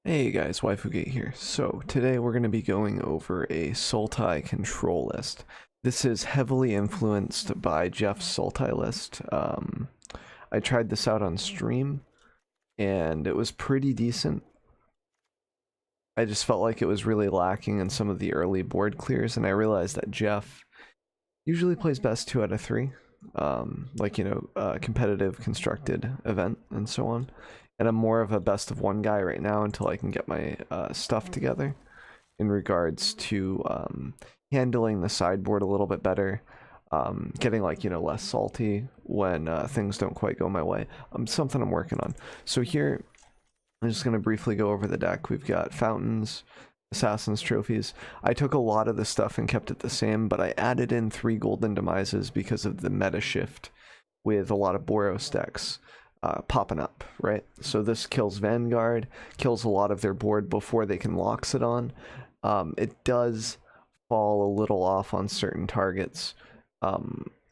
Hey guys, Waifugate here. So today we're going to be going over a Sultai control list. This is heavily influenced by Jeff's Sultai list. I tried this out on stream and it was pretty decent. I just felt like it was really lacking in some of the early board clears, and I realized that Jeff usually plays best 2 out of 3. Competitive constructed event and so on. And I'm more of a best of 1 guy right now until I can get my stuff together in regards to handling the sideboard a little bit better, getting less salty when things don't quite go my way. Something I'm working on. So here, I'm just going to briefly go over the deck. We've got fountains, Assassin's trophies. I took a lot of the stuff and kept it the same, but I added in 3 golden demises because of the meta shift with a lot of Boros decks popping up, right? So this kills Vanguard, kills a lot of their board before they can Loxodon. It does fall a little off on certain targets.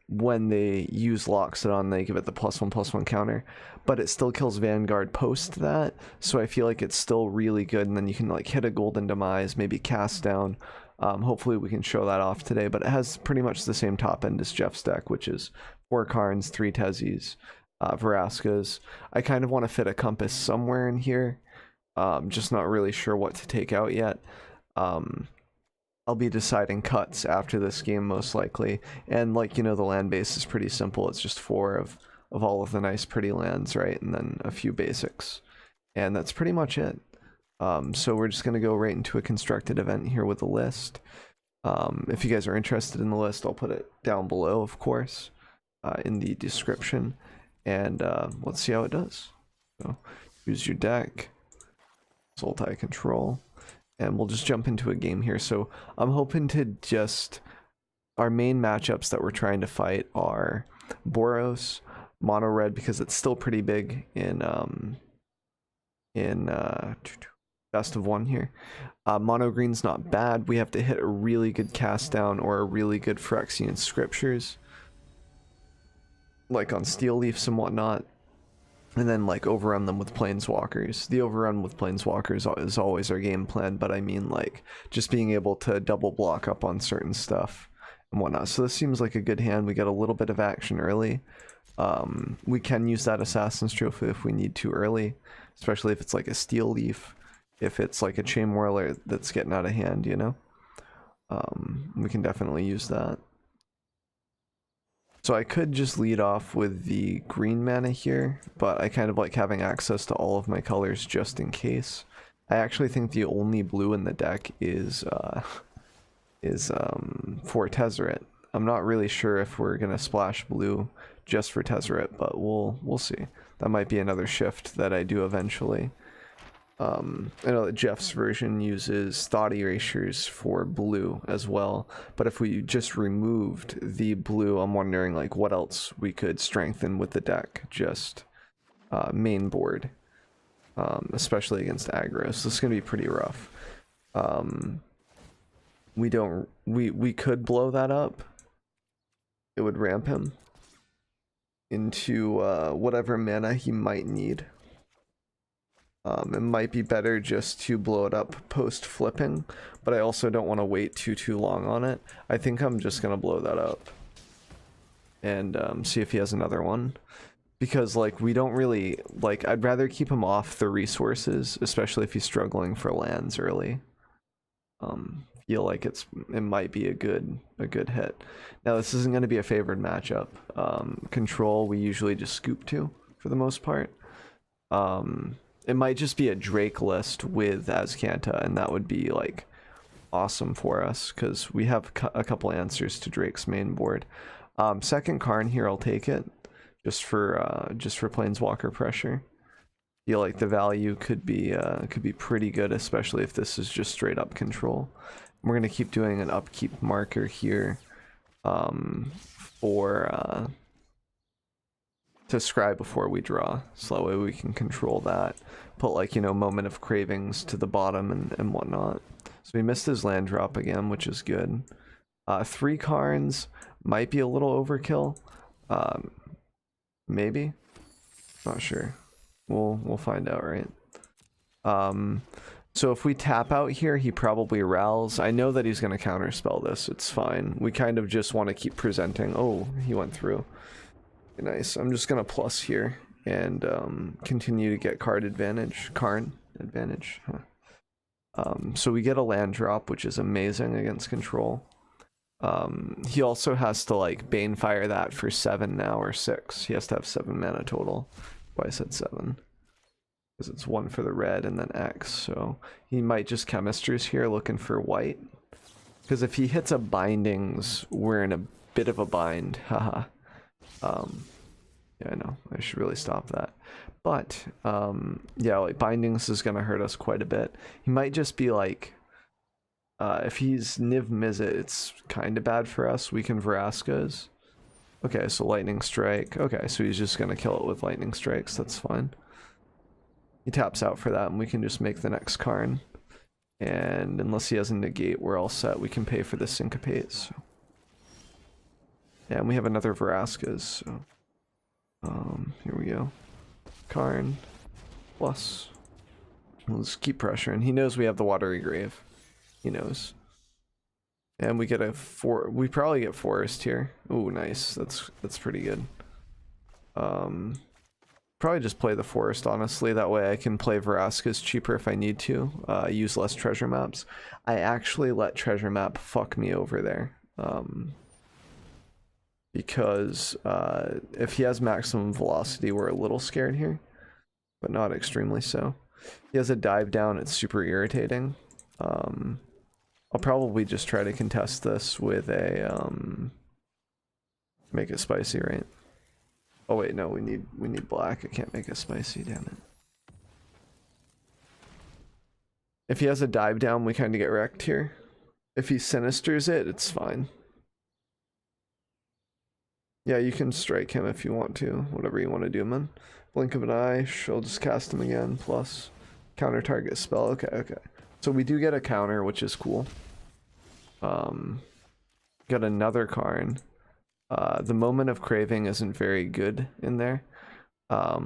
When they use Loxodon, they give it the +1/+1 counter, but it still kills Vanguard post that, so I feel like it's still really good, and then you can like hit a golden demise, maybe cast down. Hopefully we can show that off today, but it has pretty much the same top end as Jeff's deck, which is 4 Karns, 3 Tezzies, Veraskas. I kind of want to fit a Compass somewhere in here, just not really sure what to take out yet. I'll be deciding cuts after this game most likely, and the land base is pretty simple. It's just 4 of all of the nice pretty lands, right, and then a few basics, and that's pretty much it. So we're just going to go right into a constructed event here with a list. If you guys are interested in the list, I'll put it down below, of course, in the description, and let's see how it does. So use your deck, Sultai control, and we'll just jump into a game here. So I'm hoping to just, our main matchups that we're trying to fight are Boros, mono red, because it's still pretty big in best of 1 here. Mono green's not bad. We have to hit a really good cast down or a really good Phyrexian Scriptures, like on Steel Leafs and whatnot, and then like overrun them with Planeswalkers. The overrun with Planeswalkers is always our game plan, but I mean like just being able to double block up on certain stuff and whatnot. So this seems like a good hand. We get a little bit of action early. We can use that Assassin's Trophy if we need to early, especially if it's like a Steel Leaf, if it's like a Chain Whirler that's getting out of hand, you know? We can definitely use that. So I could just lead off with the green mana here, but I kind of like having access to all of my colors just in case. I actually think the only blue in the deck is for Tezzeret. I'm not really sure if we're gonna splash blue just for Tezzeret, but we'll see. That might be another shift that I do eventually. I know that Jeff's version uses thought erasures for blue as well, but if we just removed the blue, I'm wondering like what else we could strengthen with the deck, just main board, especially against aggro. So this is gonna be pretty rough. We could blow that up. It would ramp him into whatever mana he might need. It might be better just to blow it up post flipping, but I also don't want to wait too long on it. I think I'm just gonna blow that up and see if he has another one, because like we don't really like, I'd rather keep him off the resources, especially if he's struggling for lands early. Feel like it might be a good hit. Now this isn't going to be a favored matchup. Control we usually just scoop to for the most part. It might just be a Drake list with Azcanta, and that would be like awesome for us because we have a couple answers to Drake's main board. Second Karn here, I'll take it just for Planeswalker pressure. Feel like the value could be pretty good, especially if this is just straight up control. We're gonna keep doing an upkeep marker here to scry before we draw, so that way we can control that. Put like, Moment of Cravings to the bottom and whatnot. So we missed his land drop again, which is good. 3 Karns might be a little overkill. Maybe, not sure. We'll find out, right? So if we tap out here, he probably rallies. I know that he's going to counterspell this. It's fine. We kind of just want to keep presenting. Oh, he went through. Nice. I'm just going to plus here and continue to get card advantage. Karn advantage. Huh. So we get a land drop, which is amazing against control. He also has to like Banefire that for 7 now, or 6. He has to have 7 mana total. Why I said 7. Because it's 1 for the red and then X, so he might just Chemisters here looking for white. Because if he hits a Bindings, we're in a bit of a bind, haha. Yeah, I know, I should really stop that. But, yeah, like Bindings is going to hurt us quite a bit. He might just be like, if he's Niv Mizzet, it's kind of bad for us. We can Vraska's. Okay, so Lightning Strike. Okay, so he's just going to kill it with Lightning Strikes, that's fine. He taps out for that, and we can just make the next Karn. And unless he has a negate, we're all set. We can pay for the Syncopate. So. Yeah, and we have another Vraska's. So. Here we go. Karn. Plus. Let's keep pressuring. He knows we have the Watery Grave. He knows. And we get we probably get Forest here. Ooh, nice. That's pretty good. Probably just play the Forest, honestly. That way I can play Vraska's cheaper if I need to. Use less treasure maps. I actually let treasure map fuck me over there. Because if he has maximum velocity, we're a little scared here. But not extremely so. He has a dive down, it's super irritating. I'll probably just try to contest this with a make it spicy, right? Oh wait, no, we need black. I can't make it spicy, damn it. If he has a dive down, we kind of get wrecked here. If he Sinisters it, it's fine. Yeah, you can strike him if you want to. Whatever you want to do, man. Blink of an eye. She'll just cast him again. Plus, counter target spell. Okay, okay. So we do get a counter, which is cool. Got another Karn. The Moment of Craving isn't very good in there. I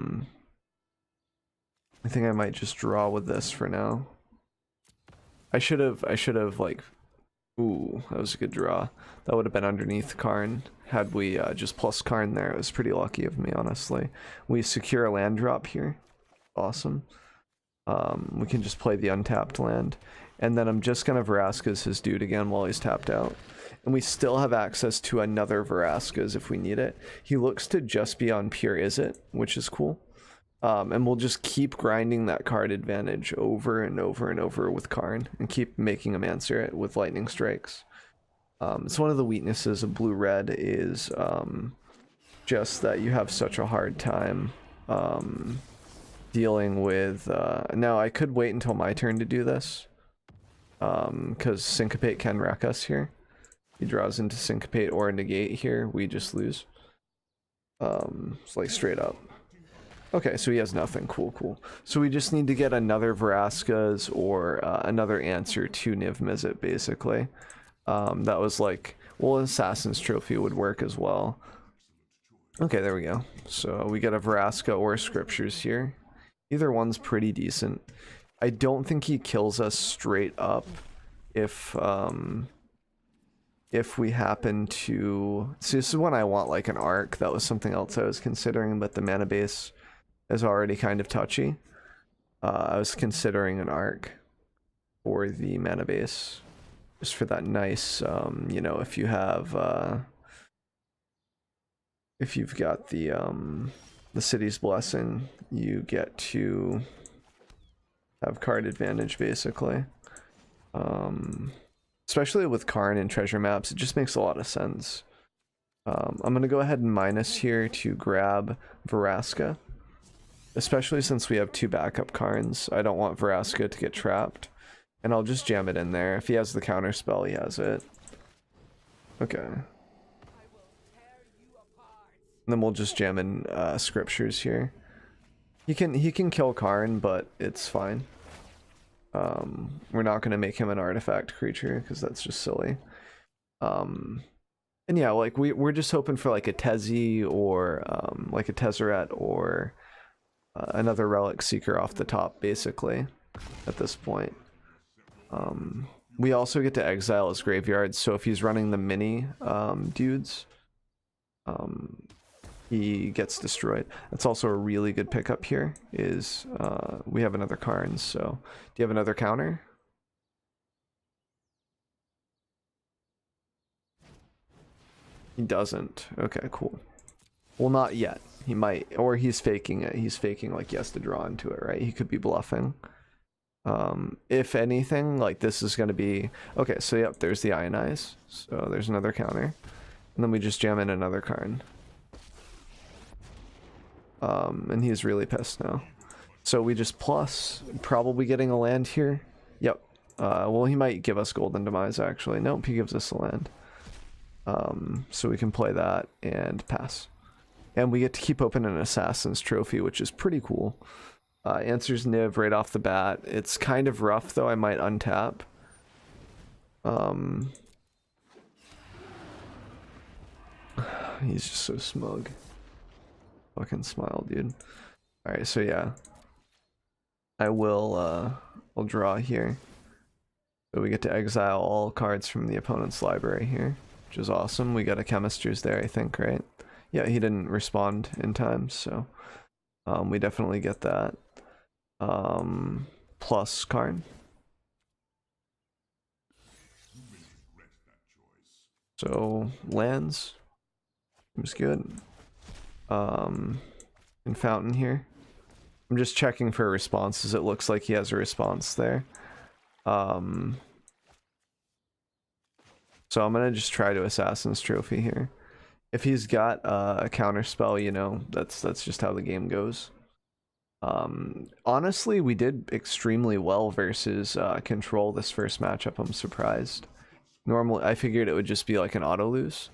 think I might just draw with this for now. I should have like, ooh, that was a good draw. That would have been underneath Karn had we just plus Karn there. It was pretty lucky of me, honestly. We secure a land drop here. Awesome. We can just play the untapped land. And then I'm just gonna Vraska's his dude again while he's tapped out. And we still have access to another Vraska's if we need it. He looks to just be on pure Izzet, which is cool. And we'll just keep grinding that card advantage over and over and over with Karn and keep making him answer it with lightning strikes. It's one of the weaknesses of blue-red is just that you have such a hard time dealing with... Now, I could wait until my turn to do this. Because Syncopate can wreck us here. He draws into Syncopate or Negate here. We just lose. It's like straight up. Okay, so he has nothing. Cool, cool. So we just need to get another Vraska's or another answer to Niv Mizzet, basically. That was like... Well, Assassin's Trophy would work as well. Okay, there we go. So we get a Vraska or Scriptures here. Either one's pretty decent. I don't think he kills us straight up if we happen to... See, this is when I want like an arc. That was something else I was considering, but the mana base is already kind of touchy. I was considering an arc for the mana base. Just for that nice, you know, if you have... if you've got the City's Blessing, you get to... have card advantage, basically. Especially with Karn and treasure maps, it just makes a lot of sense. I'm going to go ahead and minus here to grab Vraska. Especially since we have 2 backup Karns. I don't want Vraska to get trapped. And I'll just jam it in there. If he has the counter spell, he has it. Okay. And then we'll just jam in Scriptures here. He can kill Karn, but it's fine. We're not going to make him an artifact creature because that's just silly. And yeah, like we're just hoping for like a Tezzy or like a Tezzeret or another Relic Seeker off the top, basically. at this point. We also get to exile his graveyard, so if he's running the mini dudes, he gets destroyed. That's also a really good pickup here, is we have another Karn, so do you have another counter? He doesn't. Okay, cool. Well, not yet. He might, or he's faking it. He's faking like he has to draw into it, right? He could be bluffing. If anything, like this is going to be... Okay, so yep, there's the Ionize. So there's another counter. And then we just jam in another Karn. And he's really pissed now. So we just plus, probably getting a land here. Yep. Well, he might give us Golden Demise, actually. Nope, he gives us a land. So we can play that and pass. And we get to keep open an Assassin's Trophy, which is pretty cool. Answers Niv right off the bat. It's kind of rough, though. I might untap. He's just so smug. Fucking smile, dude. Alright, so yeah. I will, I'll draw here. So we get to exile all cards from the opponent's library here, which is awesome. We got a Chemisters there, I think, right? Yeah, he didn't respond in time, so we definitely get that. Plus Karn. So lands seems good. In Fountain here, I'm just checking for responses. It looks like he has a response there. So I'm gonna just try to Assassin's Trophy here. If he's got a counter spell, you know, that's just how the game goes. Honestly, we did extremely well versus Control this first matchup. I'm surprised. Normally, I figured it would just be like an auto lose.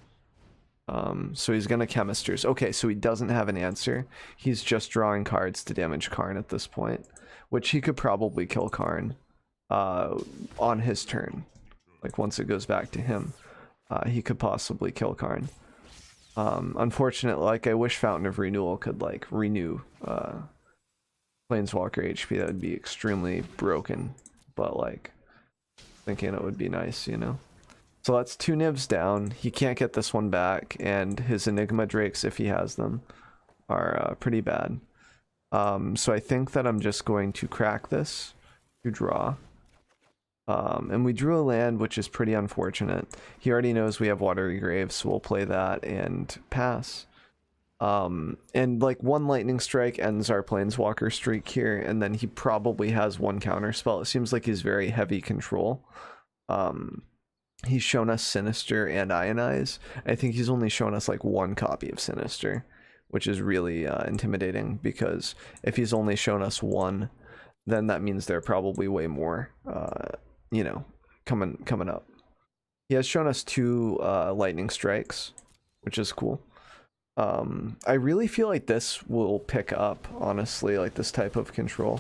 So he's gonna Chemisters. Okay, so he doesn't have an answer. He's just drawing cards to damage Karn at this point, which he could probably kill Karn on his turn. Like once it goes back to him, he could possibly kill Karn. Unfortunately, like I wish Fountain of Renewal could like renew Planeswalker HP. That would be extremely broken, but like thinking it would be nice, you know. So that's 2 nibs down. He can't get this one back, and his Enigma Drakes, if he has them, are pretty bad. So I think that I'm just going to crack this to draw. And we drew a land, which is pretty unfortunate. He already knows we have Watery Grave, so we'll play that and pass. And like 1 Lightning Strike ends our Planeswalker streak here, and then he probably has 1 counter spell. It seems like he's very heavy control. He's shown us Sinister and Ionize. I think he's only shown us like 1 copy of Sinister, which is really intimidating, because if he's only shown us 1, then that means there are probably way more, you know, coming up. He has shown us 2 Lightning Strikes, which is cool. I really feel like this will pick up, honestly, like this type of control.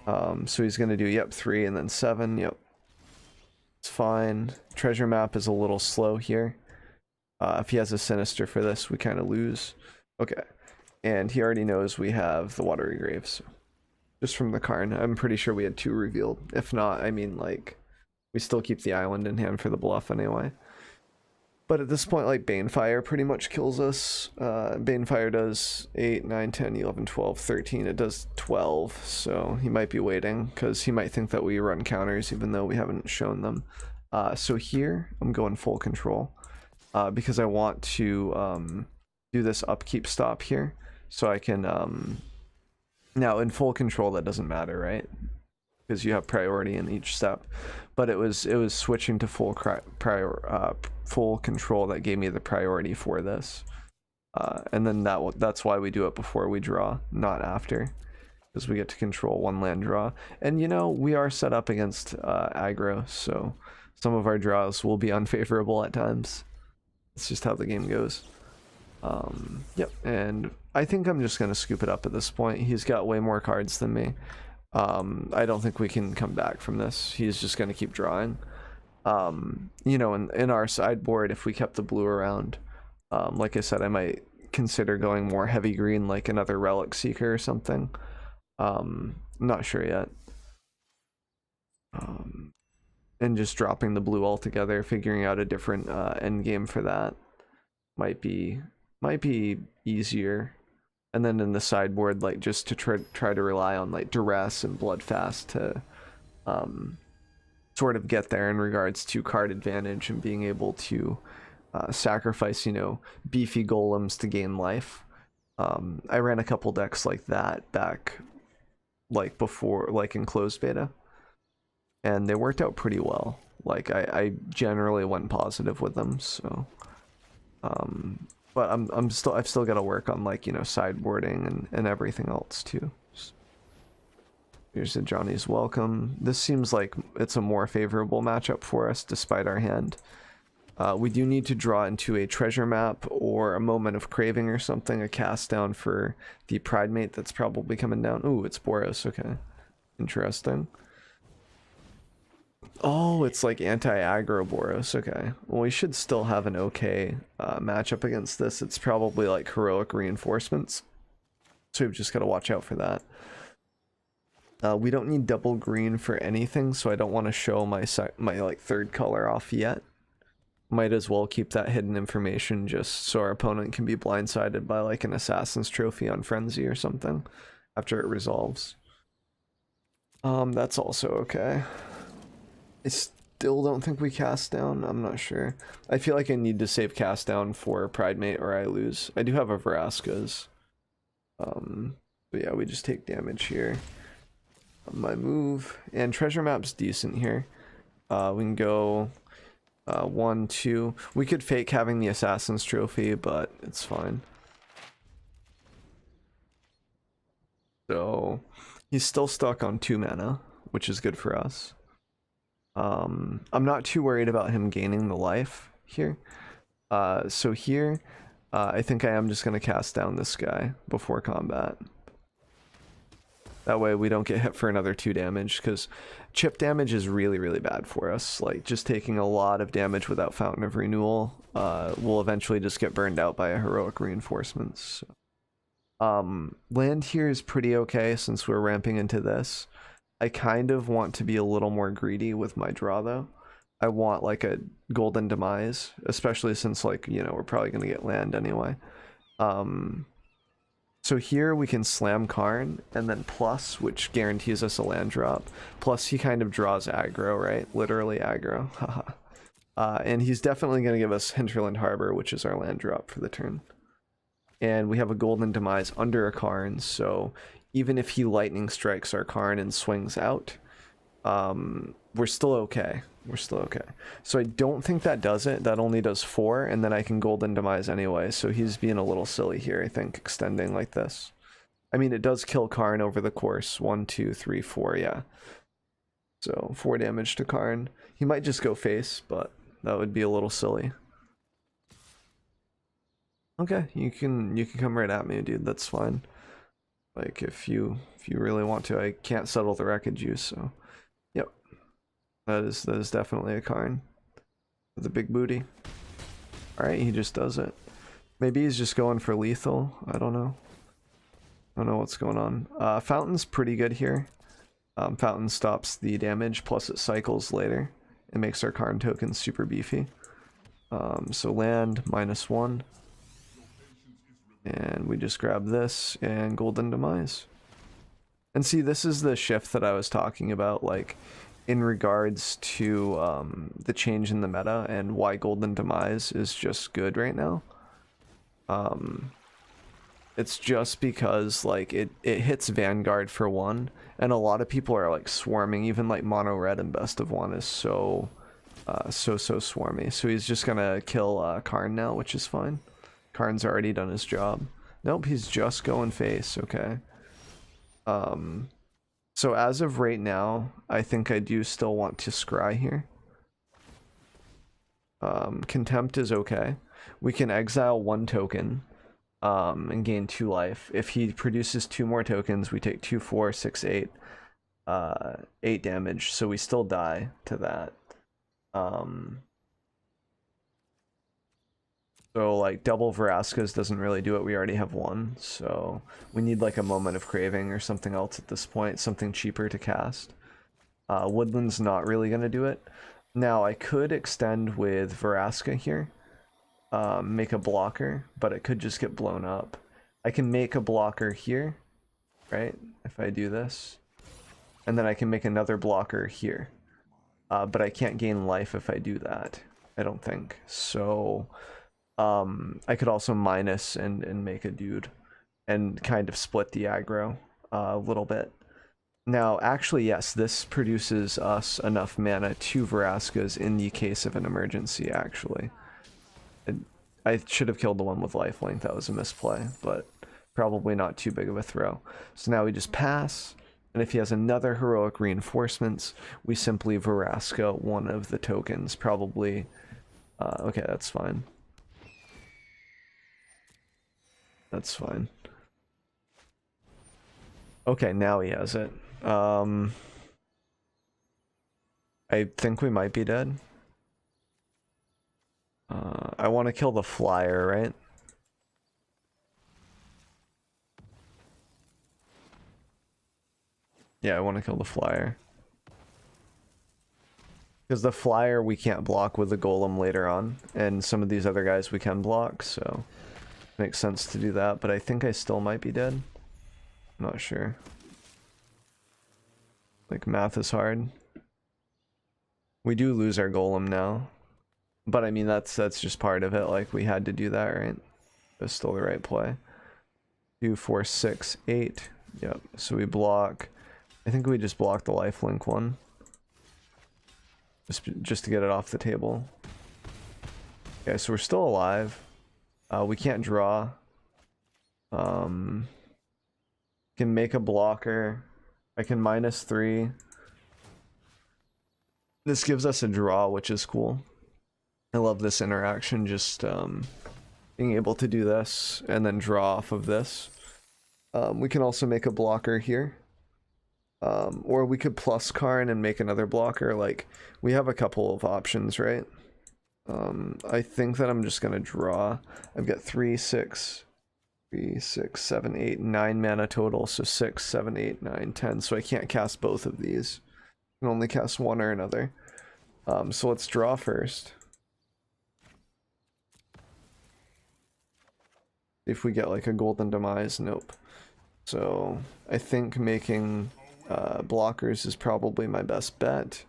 So he's going to do, yep, 3 and then 7, yep. It's fine. Treasure Map is a little slow here. If he has a Sinister for this, we kind of lose. Okay. And he already knows we have the Watery Graves. So just from the Karn, I'm pretty sure we had 2 revealed. If not, I mean, like, we still keep the island in hand for the bluff anyway. But at this point, like, Banefire pretty much kills us. Banefire does 8, 9, 10, 11, 12, 13. It does 12, so he might be waiting, because he might think that we run counters, even though we haven't shown them. So here, I'm going full control, because I want to do this upkeep stop here, so I can... Now, in full control, that doesn't matter, right? Because you have priority in each step. But it was switching to full control that gave me the priority for this, and then that's why we do it before we draw, not after, because we get to control 1 land draw. And you know, we are set up against aggro, so some of our draws will be unfavorable at times. It's just how the game goes. Yep, and I think I'm just gonna scoop it up at this point. He's got way more cards than me. I don't think we can come back from this. He's just going to keep drawing. You know, in our sideboard, if we kept the blue around, like I said, I might consider going more heavy green, like another Relic Seeker or something. Not sure yet. and just dropping the blue altogether, figuring out a different end game for that might be easier. And then in the sideboard, like just to try to rely on like duress and bloodfast to sort of get there in regards to card advantage and being able to sacrifice, you know, beefy golems to gain life. I ran a couple decks like that back like before, like in closed beta, and they worked out pretty well. Like I generally went positive with them, so but I've still got to work on, like, you know, sideboarding and everything else too. Here's a Johnny's Welcome. This seems like it's a more favorable matchup for us despite our hand. We do need to draw into a treasure map or a Moment of Craving or something, a cast down for the Pride Mate that's probably coming down. Ooh, it's Boros, okay. Interesting. Oh, it's like anti-aggro Boros, okay. Well, we should still have an okay matchup against this. It's probably like Heroic Reinforcements, so we've just got to watch out for that. We don't need double green for anything, so I don't want to show my like third color off yet. Might as well keep that hidden information just so our opponent can be blindsided by like an Assassin's Trophy on Frenzy or something after it resolves. That's also okay. I still don't think we cast down. I'm not sure. I feel like I need to save cast down for Pride Mate or I lose. I do have a Vraska's. But yeah, we just take damage here. My move, and treasure map's decent here. We can go 1, 2. We could fake having the Assassin's Trophy, but it's fine. So he's still stuck on 2 mana, which is good for us. I'm not too worried about him gaining the life here. So here, I think I am just going to cast down this guy before combat. That way we don't get hit for another 2 damage, because chip damage is really, really bad for us. Like, just taking a lot of damage without Fountain of Renewal will eventually just get burned out by a Heroic Reinforcements. Land here is pretty okay since we're ramping into this. I kind of want to be a little more greedy with my draw, though. I want, like, a Golden Demise, especially since, like, you know, we're probably going to get land anyway. So here we can slam Karn, and then plus, which guarantees us a land drop. Plus he kind of draws aggro, right? Literally aggro. Haha. And he's definitely going to give us Hinterland Harbor, which is our land drop for the turn. And we have a Golden Demise under a Karn, so even if he lightning strikes our Karn and swings out, we're still okay. We're still okay. So I don't think that does it. That only does 4, and then I can Golden Demise anyway, so he's being a little silly here, I think, extending like this. I mean, it does kill Karn over the course. 1, 2, 3, 4, yeah. So 4 damage to Karn. He might just go face, but that would be a little silly. Okay, you can come right at me, dude. That's fine. Like, if you really want to. I can't settle the wreckage you, so yep. That is definitely a Karn with a big booty. Alright, he just does it. Maybe he's just going for lethal. I don't know. I don't know what's going on. Fountain's pretty good here. Fountain stops the damage, plus it cycles later. It makes our Karn tokens super beefy. So land, -1. And we just grab this and Golden Demise. And see, this is the shift that I was talking about, like, in regards to the change in the meta and why Golden Demise is just good right now. It's just because, like, it hits Vanguard for 1, and a lot of people are, like, swarming. Even, like, Mono Red and Best of 1 is so swarmy. So he's just gonna kill Karn now, which is fine. Karn's already done his job. Nope, he's just going face, okay. So as of right now, I think I do still want to scry here. Contempt is okay. We can exile 1 token and gain 2 life. If he produces 2 more tokens, we take 2, 4, 6, 8. 8 damage, so we still die to that. So, like, double Vraska's doesn't really do it. We already have 1, so we need, like, a Moment of Craving or something else at this point, something cheaper to cast. Woodland's not really going to do it. Now, I could extend with Veraska here, make a blocker, but it could just get blown up. I can make a blocker here, right, if I do this. And then I can make another blocker here. But I can't gain life if I do that, I don't think. So, I could also minus and make a dude and kind of split the aggro a little bit. Now, actually, yes, this produces us enough mana to Veraskas in the case of an emergency, actually. I should have killed the one with lifelink, that was a misplay, but probably not too big of a throw. So now we just pass, and if he has another heroic reinforcements, we simply Veraska one of the tokens, probably... okay, that's fine. That's fine. Okay, now he has it. I think we might be dead. I want to kill the flyer, right? Yeah, I want to kill the flyer. Because the flyer we can't block with the golem later on, and some of these other guys we can block, so it makes sense to do that, but I think I still might be dead. I'm not sure. Like, math is hard. We do lose our golem now. But I mean, that's just part of it. Like, we had to do that, right? That's still the right play. 2, 4, 6, 8. Yep. So we block. I think we just blocked the lifelink one. Just to get it off the table. Okay, so we're still alive. We can't draw. Can make a blocker. I can -3. This gives us a draw, which is cool. I love this interaction, just being able to do this and then draw off of this. We can also make a blocker here. Or we could plus Karn and make another blocker. Like, we have a couple of options, right? I think that I'm just going to draw. I've got 3, 6, 7, 8, 9 mana total. So 6, 7, 8, 9, 10. So I can't cast both of these. I can only cast one or another. So let's draw first. If we get like a golden demise, nope. So I think making blockers is probably my best bet.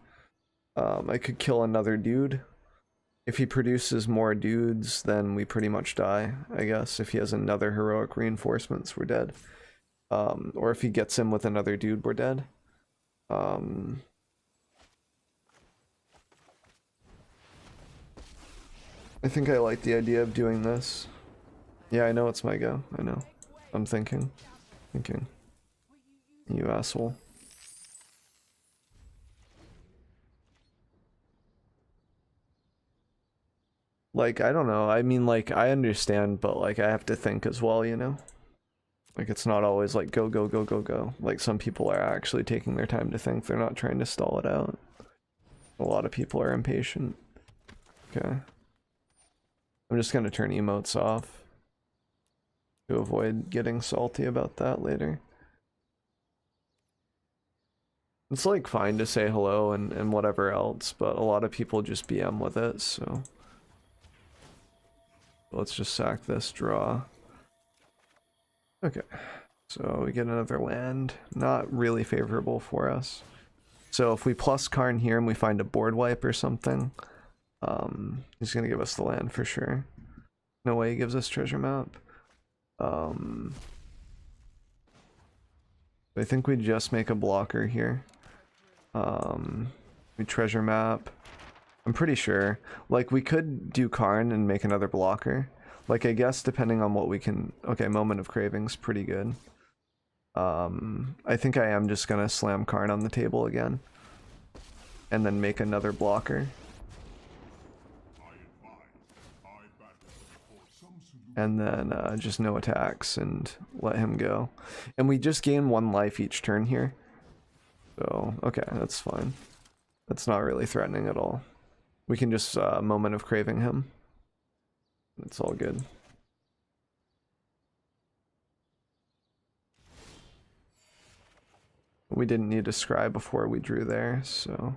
I could kill another dude. If he produces more dudes, then we pretty much die, I guess. If he has another heroic reinforcements, we're dead. Or if he gets him with another dude, we're dead. I think I like the idea of doing this. Yeah, I know it's my go. I know. I'm thinking. You asshole. Like, I don't know. I mean, like, I understand, but, like, I have to think as well, you know? Like, it's not always like, go, go, go, go, go. Like, some people are actually taking their time to think. They're not trying to stall it out. A lot of people are impatient. Okay. I'm just gonna turn emotes off to avoid getting salty about that later. It's like fine to say hello and whatever else, but a lot of people just BM with it, so let's just sack this, draw. Okay, so we get another land. Not really favorable for us. So if we plus Karn here and we find a board wipe or something, he's gonna give us the land for sure. No way he gives us treasure map. I think we just make a blocker here. We treasure map. I'm pretty sure. Like, we could do Karn and make another blocker. Like, I guess depending on what we can... Okay, Moment of Craving's pretty good. I think I am just gonna slam Karn on the table again. And then make another blocker. And then just no attacks and let him go. And we just gain 1 life each turn here. So, okay, that's fine. That's not really threatening at all. We can just Moment of Craving him. It's all good. We didn't need to scry before we drew there, so...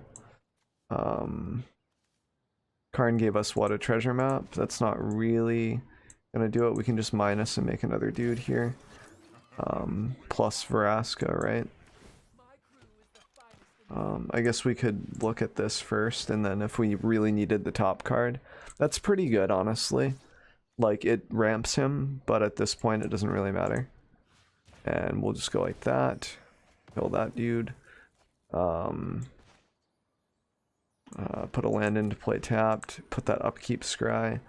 Karn gave us what, a treasure map? That's not really gonna do it. We can just minus and make another dude here. Plus Veraska, right? I guess we could look at this first, and then if we really needed the top card. That's pretty good, honestly. Like, it ramps him, but at this point it doesn't really matter. And we'll just go like that. Kill that dude. Put a land into play tapped. Put that upkeep scry.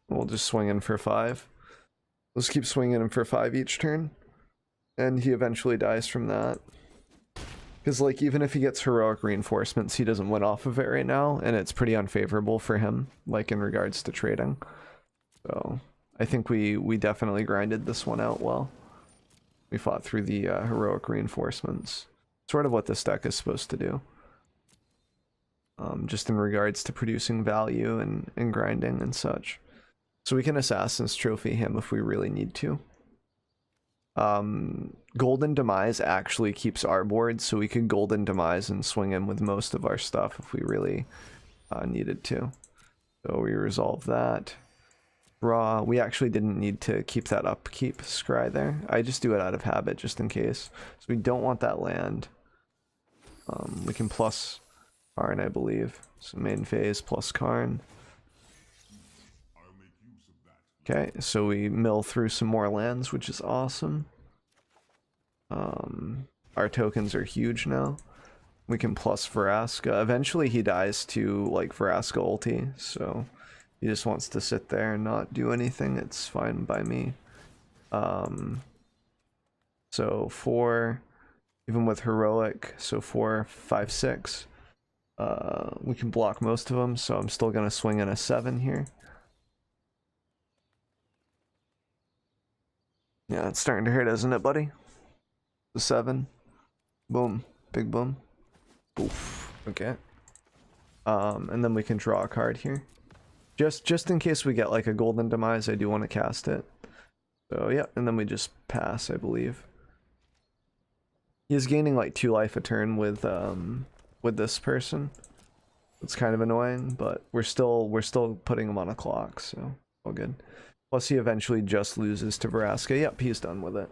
We'll just swing in for 5. Let's keep swinging him for 5 each turn. And he eventually dies from that. Because, like, even if he gets heroic reinforcements, he doesn't win off of it right now, and it's pretty unfavorable for him, like, in regards to trading. So, I think we definitely grinded this one out well. We fought through the heroic reinforcements. Sort of what this deck is supposed to do. Just in regards to producing value and grinding and such. So we can Assassin's Trophy him if we really need to. Golden Demise actually keeps our board, so we could Golden Demise and swing him with most of our stuff if we really needed to. So we resolve that. Draw. We actually didn't need to keep that upkeep scry there. I just do it out of habit just in case. So we don't want that land. We can plus Karn, I believe. So main phase plus Karn. Okay, so we mill through some more lands, which is awesome. Our tokens are huge now. We can plus Veraska. Eventually he dies to, like, Veraska ulti, so he just wants to sit there and not do anything. It's fine by me. So 4, even with heroic, so 4, 5, 6. We can block most of them, so I'm still gonna swing in a 7 here. Yeah, it's starting to hurt, isn't it, buddy? The 7. Boom. Big boom. Oof. Okay. And then we can draw a card here. Just in case we get like a Golden Demise, I do want to cast it. So yeah, and then we just pass, I believe. He's gaining like 2 life a turn with this person. It's kind of annoying, but we're still putting him on a clock, so all good. Plus he eventually just loses to Veraska. Yep, he's done with it.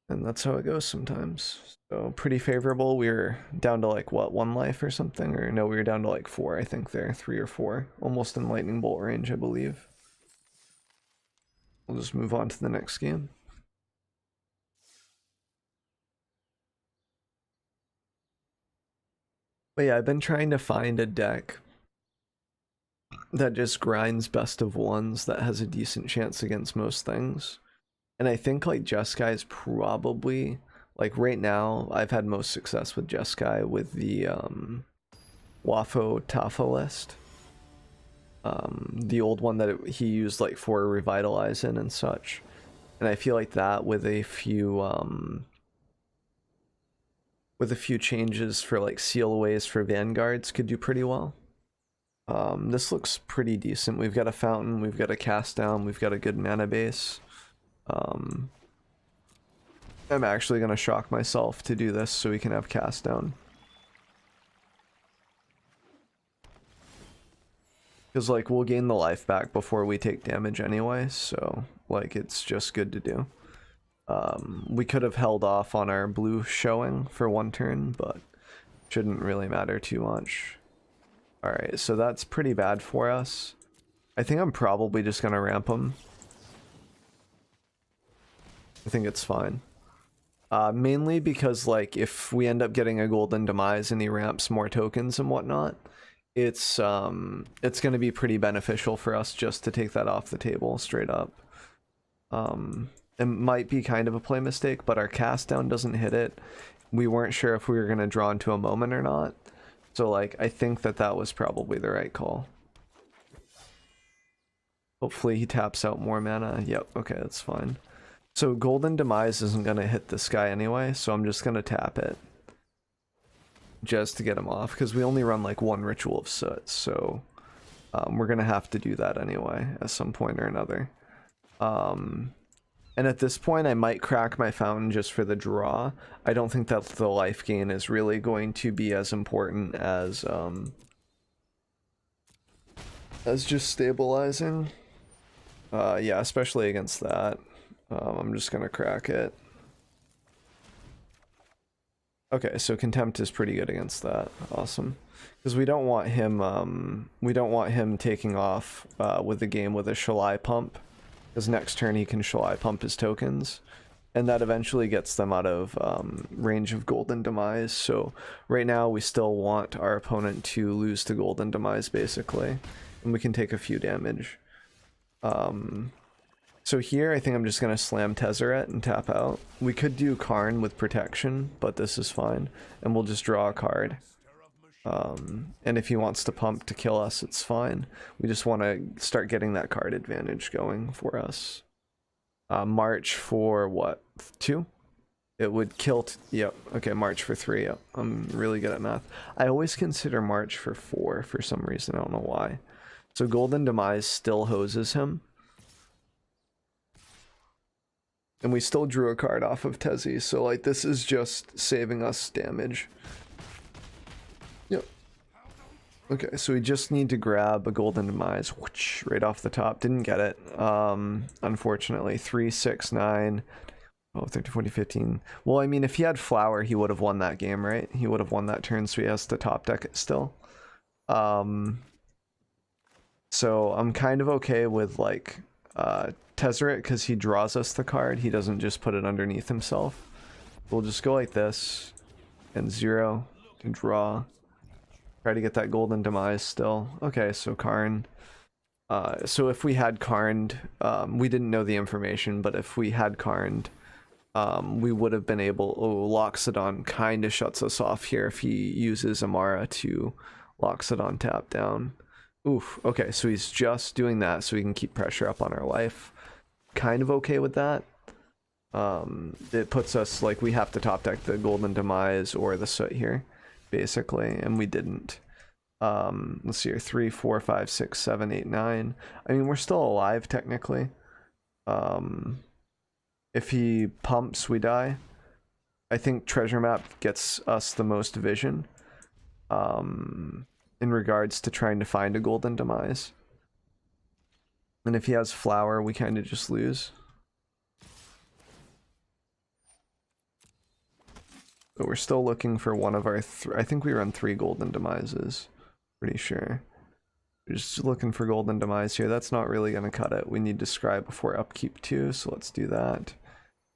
And that's how it goes sometimes. So pretty favorable. We were down to like, what, 1 life or something? Or no, we were down to like 4, I think there. 3 or 4. Almost in lightning bolt range, I believe. We'll just move on to the next game. But yeah, I've been trying to find a deck that just grinds best of ones that has a decent chance against most things. And I think like Jeskai is probably, like right now, I've had most success with Jeskai with the Wafo list. The old one that he used like for Revitalize in and such. And I feel like that with a few changes for like sealaways for Vanguards could do pretty well. This looks pretty decent. We've got a fountain, we've got a cast down, we've got a good mana base. I'm actually gonna shock myself to do this so we can have cast down. Because like we'll gain the life back before we take damage anyway, so like it's just good to do. We could have held off on our blue showing for 1 turn, but shouldn't really matter too much. Alright, so that's pretty bad for us. I think I'm probably just gonna ramp him. I think it's fine. Mainly because like if we end up getting a Golden Demise and he ramps more tokens and whatnot, it's gonna be pretty beneficial for us just to take that off the table straight up. It might be kind of a play mistake, but our cast down doesn't hit it. We weren't sure if we were gonna draw into a moment or not. So like I think that was probably the right call. Hopefully he taps out more mana. Yep, okay, that's fine. So Golden Demise isn't gonna hit this guy anyway, so I'm just gonna tap it. Just to get him off, because we only run like 1 Ritual of Soot, so We're gonna have to do that anyway at some point or another. And at this point, I might crack my fountain just for the draw. I don't think that the life gain is really going to be as important as just stabilizing. Yeah, especially against that. I'm just gonna crack it. Okay, so contempt is pretty good against that. Awesome. Because we don't want him taking off with the game with a Shalai pump. Because next turn he can Shalai pump his tokens. And that eventually gets them out of range of Golden Demise. So right now we still want our opponent to lose to Golden Demise basically. And we can take a few damage. So here I think I'm just going to slam Tezzeret and tap out. We could do Karn with protection, but this is fine. And we'll just draw a card. And if he wants to pump to kill us, it's fine. We just want to start getting that card advantage going for us. March for what? 2? It would kill... Yep. Okay, March for 3. Yep. I'm really good at math. I always consider March for 4 for some reason. I don't know why. So Golden Demise still hoses him. And we still drew a card off of Tezzy, so like this is just saving us damage. Yep. Okay, so we just need to grab a Golden Demise whoosh, right off the top. Didn't get it, unfortunately. 3, 6, 9, 12, 13, 14, 15. Well, I mean, if he had Flower, he would have won that game, right? He would have won that turn, so he has to top deck it still. So I'm kind of okay with like Tezzeret because he draws us the card. He doesn't just put it underneath himself. We'll just go like this and 0 to draw. Try to get that Golden Demise still. Okay, so Karn. So if we had Karned, we didn't know the information, but if we had Karned, we would have been able... Oh, Loxodon kind of shuts us off here if he uses Amara to Loxodon tap down. Oof, okay, so he's just doing that so we can keep pressure up on our life. Kind of okay with that. It puts us, like, we have to top deck the Golden Demise or the Soot here, basically, and we didn't. Let's see here, 3, 4, 5, 6, 7, 8, 9. I mean, we're still alive, technically. If he pumps, we die. I think Treasure Map gets us the most vision. In regards to trying to find a Golden Demise. And if he has Flower, we kind of just lose. But we're still looking for one of our... I think we run 3 Golden Demises. Pretty sure. We're just looking for Golden Demise here. That's not really going to cut it. We need to scry before upkeep too, so let's do that.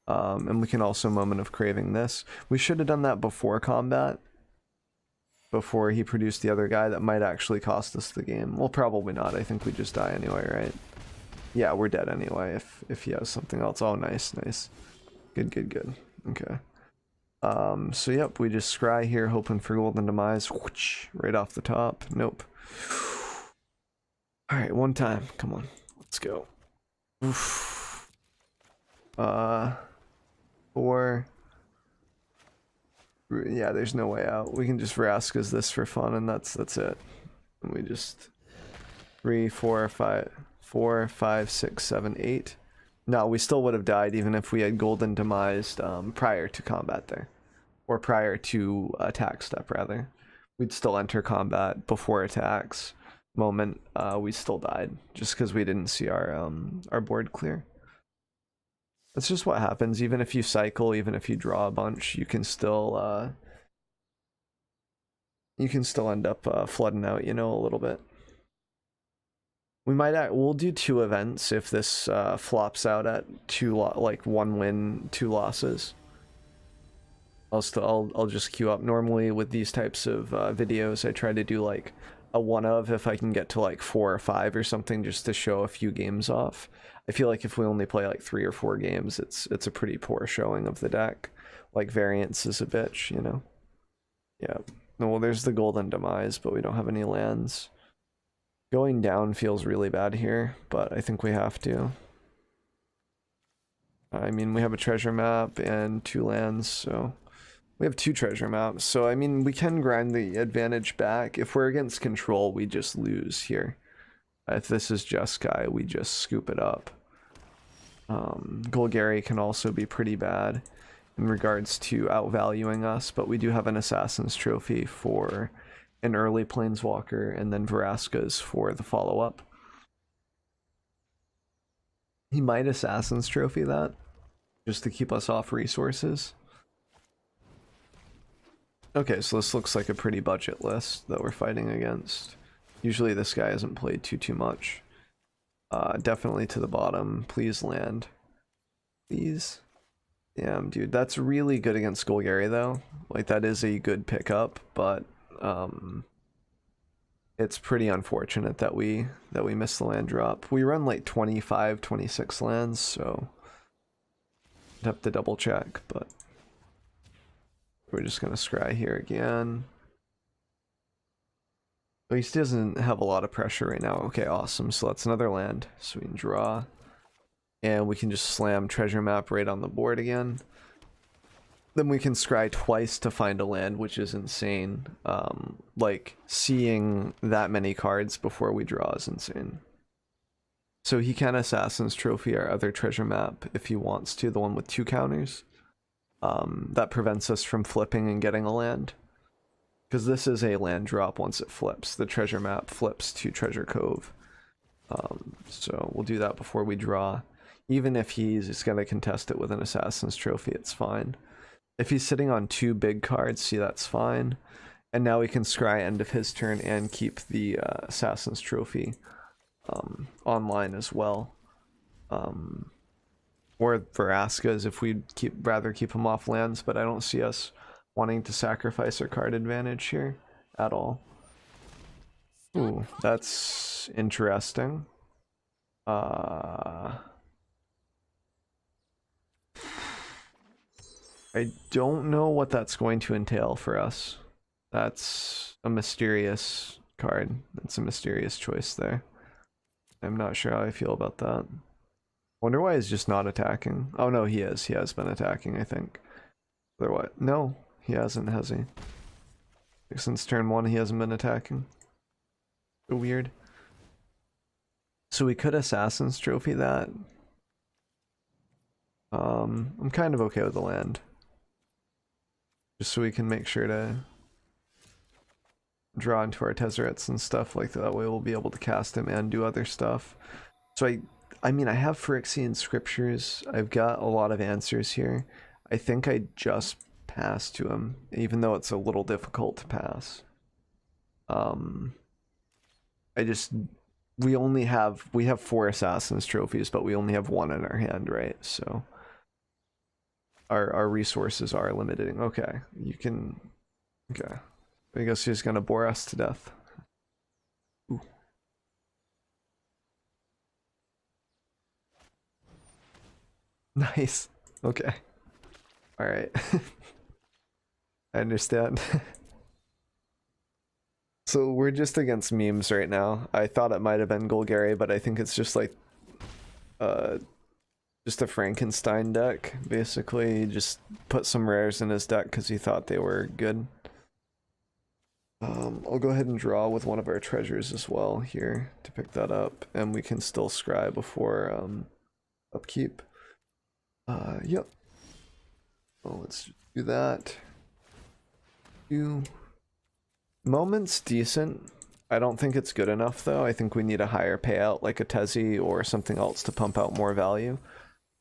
And we can also Moment of Craving this. We should have done that before combat. Before he produced the other guy. That might actually cost us the game. Well, probably not. I think we just die anyway, right? Yeah, we're dead anyway if he has something else. Oh, nice, nice. Good, good, good. Okay. So yep, we just scry here, hoping for Golden Demise. Whoosh, right off the top. Nope. Alright, one time. Come on. Let's go. Oof. 4... Yeah, there's no way out. We can just Vraska's this for fun, and that's it. And we just 3, 4, 5, 4, 5, 6, 7, 8. No, we still would have died even if we had Golden Demised prior to combat there, or prior to attack step rather. We'd still enter combat before attacks moment. We still died just because we didn't see our board clear. That's just what happens. Even if you cycle, even if you draw a bunch, you can still end up flooding out, you know, a little bit. We'll do 2 events if this flops out at 1 win, 2 losses. I'll just queue up. Normally with these types of videos, I try to do like a 1 of if I can get to like 4 or 5 or something, just to show a few games off. I feel like if we only play like 3 or 4 games, it's a pretty poor showing of the deck. Like variance is a bitch, you know. Yeah. Well, there's the Golden Demise, but we don't have any lands. Going down feels really bad here, but I think we have to. I mean, we have a treasure map and 2 lands, so we have 2 treasure maps. So I mean, we can grind the advantage back. If we're against control, we just lose here. If this is Jeskai, we just scoop it up. Golgari can also be pretty bad in regards to outvaluing us, but we do have an Assassin's Trophy for an early Planeswalker, and then Vraska's for the follow-up. He might Assassin's Trophy that, just to keep us off resources. Okay, so this looks like a pretty budget list that we're fighting against. Usually this guy hasn't played too much. Definitely to the bottom. Please land. Please. Damn, dude, that's really good against Golgari though. Like, that is a good pickup, but it's pretty unfortunate that we missed the land drop. We run like 25, 26 lands, so I'd have to double check, but we're just gonna scry here again. At least he doesn't have a lot of pressure right now. Okay, awesome. So that's another land. So we can draw. And we can just slam treasure map right on the board again. Then we can scry twice to find a land, which is insane. Like, seeing that many cards before we draw is insane. So he can Assassin's Trophy our other treasure map if he wants to, the one with 2 counters. That prevents us from flipping and getting a land. Because this is a land drop once it flips. The treasure map flips to Treasure Cove. So we'll do that before we draw. Even if he's going to contest it with an Assassin's Trophy, it's fine. If he's sitting on 2 big cards, see, that's fine. And now we can scry end of his turn and keep the Assassin's Trophy online as well. Or Vraska's if we'd rather keep him off lands, but I don't see us wanting to sacrifice our card advantage here at all. Ooh, that's interesting. I don't know what that's going to entail for us. That's a mysterious card. That's a mysterious choice there. I'm not sure how I feel about that. Wonder why he's just not attacking. Oh no, he is. He has been attacking, I think. Otherwise, no, he hasn't, has he? Since turn 1, he hasn't been attacking. So weird. So we could Assassin's Trophy that. I'm kind of okay with the land. Just so we can make sure to draw into our Tezzerets and stuff like that. That way we'll be able to cast him and do other stuff. So I mean, I have Phyrexian Scriptures. I've got a lot of answers here. I think I just pass to him, even though it's a little difficult to pass. We have 4 Assassin's Trophies, but we only have 1 in our hand, right? So our resources are limiting. Okay, you can. Okay, I guess he's gonna bore us to death. Ooh. Nice. Okay. All right. I understand. So we're just against memes right now. I thought it might have been Golgari, but I think it's just like just a Frankenstein deck. Basically, he just put some rares in his deck because he thought they were good. I'll go ahead and draw with one of our treasures as well here to pick that up, and we can still scry before upkeep. Yep. Well, let's do that. Moment's decent. I don't think it's good enough though. I think we need a higher payout like a Tezzy or something else to pump out more value.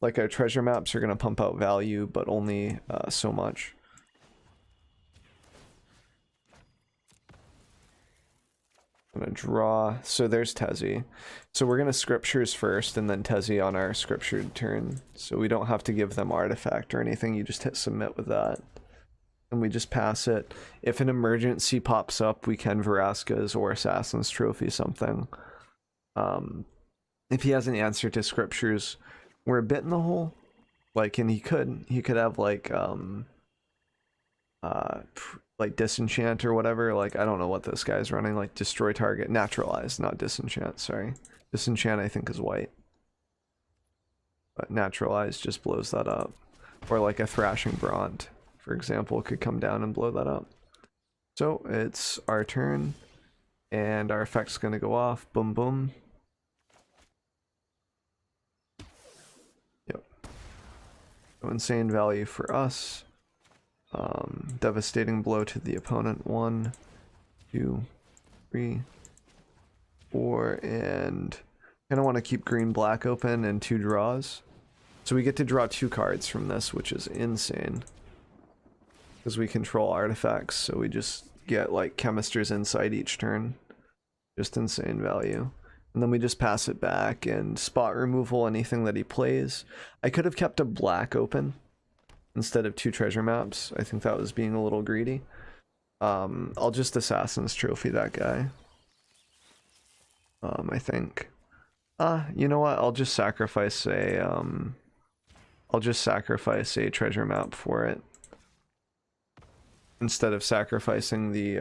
Like our treasure maps are going to pump out value, but only so much. I'm going to draw. So there's Tezzy. So we're going to Scriptures first and then Tezzy on our Scriptured turn. So we don't have to give them Artifact or anything. You just hit submit with that. And we just pass it. If an emergency pops up, we can Vraska's or Assassin's Trophy something. If he has an answer to Scriptures, we're a bit in the hole. Like, and he could have like Disenchant or whatever. Like, I don't know what this guy's running. Like Destroy Target, Naturalize, not Disenchant. Sorry, Disenchant I think is white, but Naturalize just blows that up. Or like a Thrashing Bront, for example, could come down and blow that up. So it's our turn, and our effect's gonna go off. Boom, boom. So insane value for us. Devastating blow to the opponent. 1, 2, 3, 4, and kind of want to keep green-black open and 2 draws. So we get to draw 2 cards from this, which is insane. Because we control artifacts, so we just get like Chemister's Insight each turn. Just insane value. And then we just pass it back and spot removal anything that he plays. I could have kept a black open instead of 2 treasure maps. I think that was being a little greedy. I'll just Assassin's Trophy that guy. I think. You know what? I'll just sacrifice a treasure map for it. Instead of sacrificing the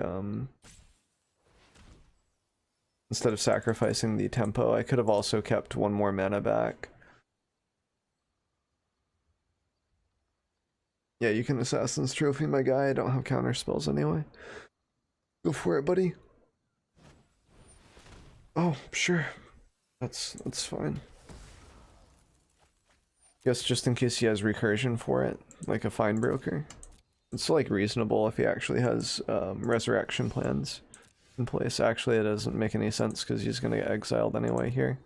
tempo. I could have also kept 1 more mana back. Yeah, you can Assassin's Trophy my guy. I don't have counter spells anyway. Go for it, buddy. Oh, sure. That's fine. Guess just in case he has recursion for it, like a Fine Broker. It's like reasonable if he actually has resurrection plans in place. Actually, it doesn't make any sense because he's gonna get exiled anyway here.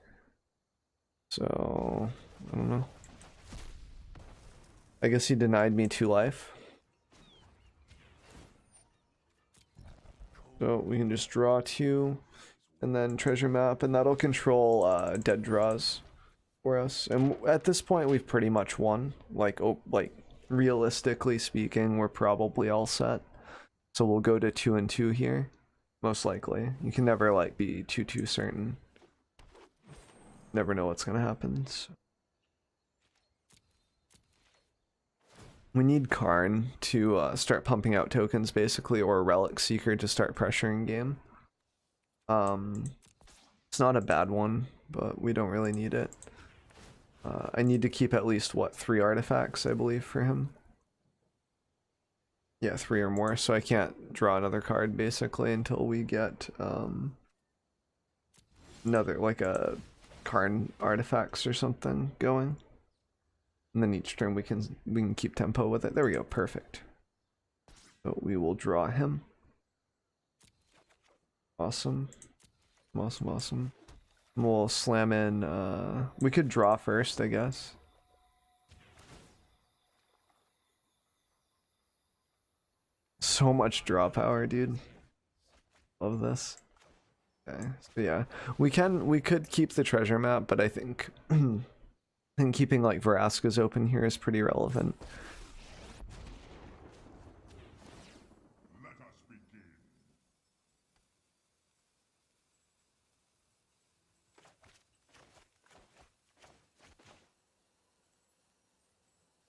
So, I don't know. I guess he denied me 2 life. So we can just draw 2 and then treasure map, and that'll control dead draws for us. And at this point we've pretty much won. Like realistically speaking, we're probably all set. So we'll go to 2 and 2 here. Most likely. You can never like be too certain. Never know what's gonna happen. So. We need Karn to start pumping out tokens basically, or Relic Seeker to start pressuring game. It's not a bad one, but we don't really need it. I need to keep at least, what, 3 artifacts, I believe, for him. Yeah, 3 or more, so I can't draw another card, basically, until we get, another, like a Karn artifacts or something going. And then each turn we can keep tempo with it. There we go, perfect. So we will draw him. Awesome. Awesome. We'll slam in, we could draw first, I guess. So much draw power, dude. Love this. Okay, so yeah. We could keep the treasure map, but I think keeping like Vraska's open here is pretty relevant.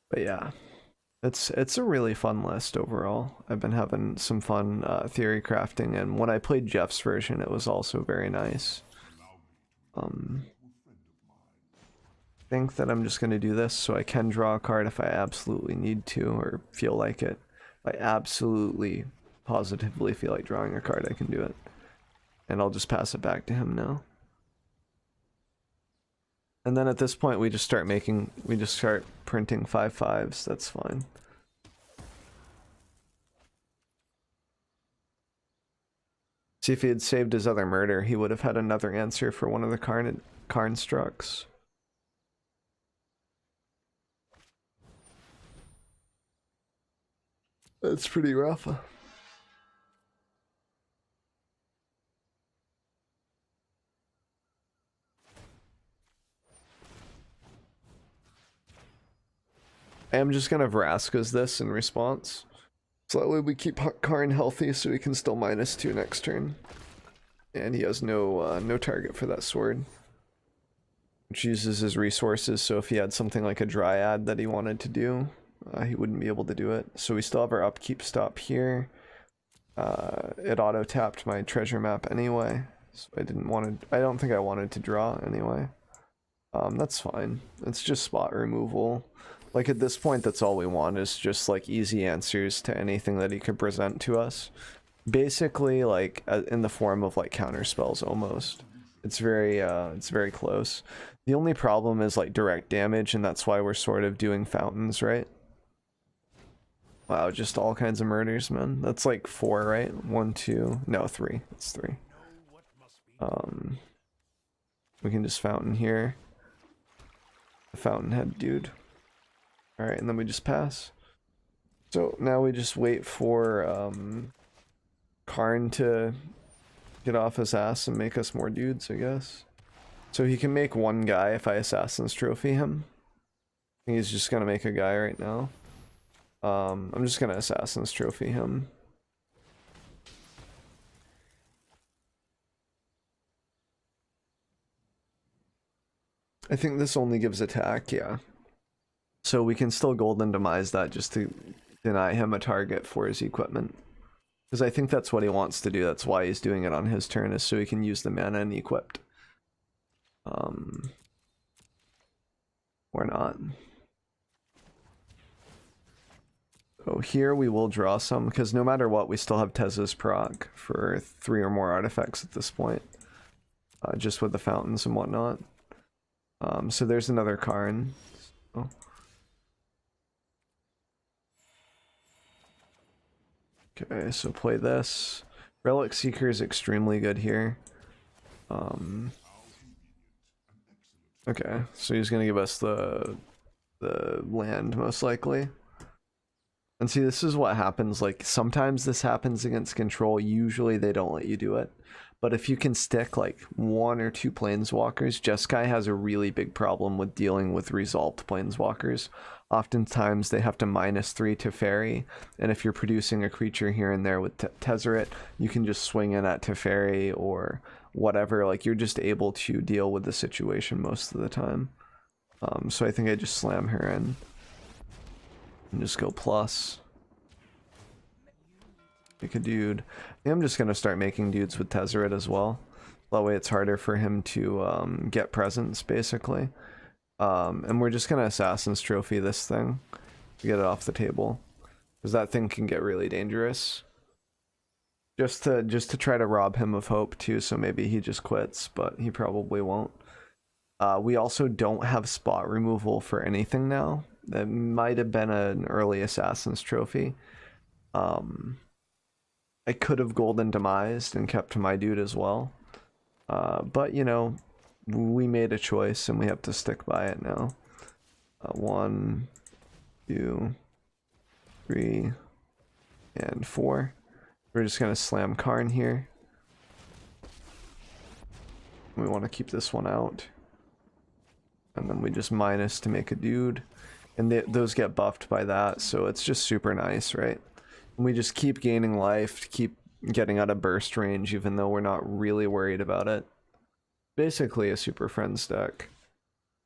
But yeah, it's a really fun list overall. I've been having some fun theory crafting, and when I played Jeff's version, it was also very nice. I think that I'm just going to do this so I can draw a card if I absolutely need to or feel like it. If I absolutely, positively feel like drawing a card, I can do it. And I'll just pass it back to him now. And then at this point we just start printing 5/5s, that's fine. See, if he had saved his other murder, he would have had another answer for one of the Karn strucks. That's pretty rough. I am just gonna Vraska's this in response. So that way we keep Karn healthy so he can still -2 next turn. And he has no target for that sword. Which uses his resources, so if he had something like a Dryad that he wanted to do, he wouldn't be able to do it. So we still have our upkeep stop here. It auto-tapped my treasure map anyway. So I don't think I wanted to draw anyway. That's fine. It's just spot removal. Like at this point, that's all we want, is just like easy answers to anything that he could present to us. Basically, like in the form of like counter spells almost. It's very close. The only problem is like direct damage, and that's why we're sort of doing fountains, right? Wow, just all kinds of murders, man. That's like 4, right? 1, 2, no, 3. It's 3. We can just fountain here. The fountainhead dude. Alright, and then we just pass. So now we just wait for Karn to get off his ass and make us more dudes, I guess. So he can make one guy if I Assassin's Trophy him. He's just gonna make a guy right now. I'm just gonna Assassin's Trophy him. I think this only gives attack, yeah. So we can still Golden Demise that just to deny him a target for his equipment. Because I think that's what he wants to do. That's why he's doing it on his turn, is so he can use the mana and equipped. Or not. So here we will draw some, because no matter what, we still have Tez's proc for 3 or more artifacts at this point. Just with the fountains and whatnot. So there's another Karn. Oh. Okay, so play this. Relic Seeker is extremely good here. Okay, so he's gonna give us the land most likely. And see, this is what happens. Like sometimes this happens against control. Usually they don't let you do it. But if you can stick like 1 or 2 planeswalkers, Jeskai has a really big problem with dealing with resolved planeswalkers. Oftentimes they have to -3 Teferi, and if you're producing a creature here and there with Tezzeret, you can just swing in at Teferi or whatever. Like you're just able to deal with the situation most of the time. So I think I just slam her in and just go plus. Make a dude. I think I'm just gonna start making dudes with Tezzeret as well. That way it's harder for him to get presents, basically. And we're just gonna Assassin's Trophy this thing to get it off the table, because that thing can get really dangerous. Just to try to rob him of hope too, so maybe he just quits, but he probably won't. We also don't have spot removal for anything now. That might have been an early Assassin's Trophy. I could have Golden Demised and kept my dude as well. But, you know, we made a choice and we have to stick by it now. 1, 2, 3, and 4. We're just going to slam Karn here. We want to keep this one out. And then we just minus to make a dude. And those get buffed by that, so it's just super nice, right? And we just keep gaining life, keep getting out of burst range, even though we're not really worried about it. Basically a Super Friends deck,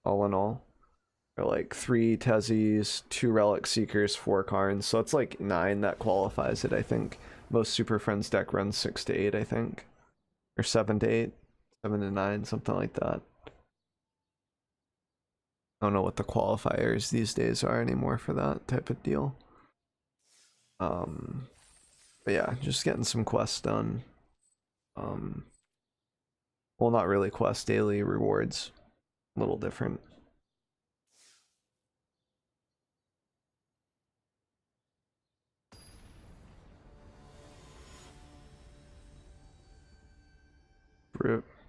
all in all. Or like 3 Tezzies, 2 Relic Seekers, 4 Karns, so it's like 9 that qualifies it, I think. Most Super Friends deck runs 6 to 8, I think. Or 7 to 8, 7 to 9, something like that. I don't know what the qualifiers these days are anymore for that type of deal. But yeah, just getting some quests done. Well, not really quests, daily rewards. A little different.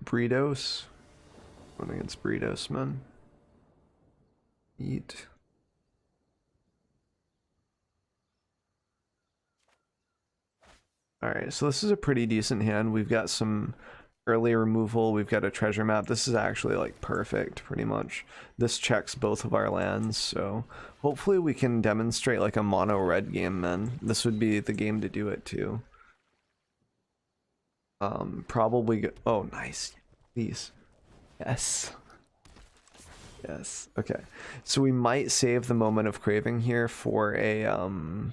Breedos. Going against Breedos, man. Eat. Alright, so this is a pretty decent hand. We've got some early removal. We've got a treasure map. This is actually like perfect, pretty much. This checks both of our lands, so hopefully we can demonstrate like a mono red game, man. This would be the game to do it too. Probably oh, nice. Please. Yes. Yes. Okay. So we might save the Moment of Craving here for a kind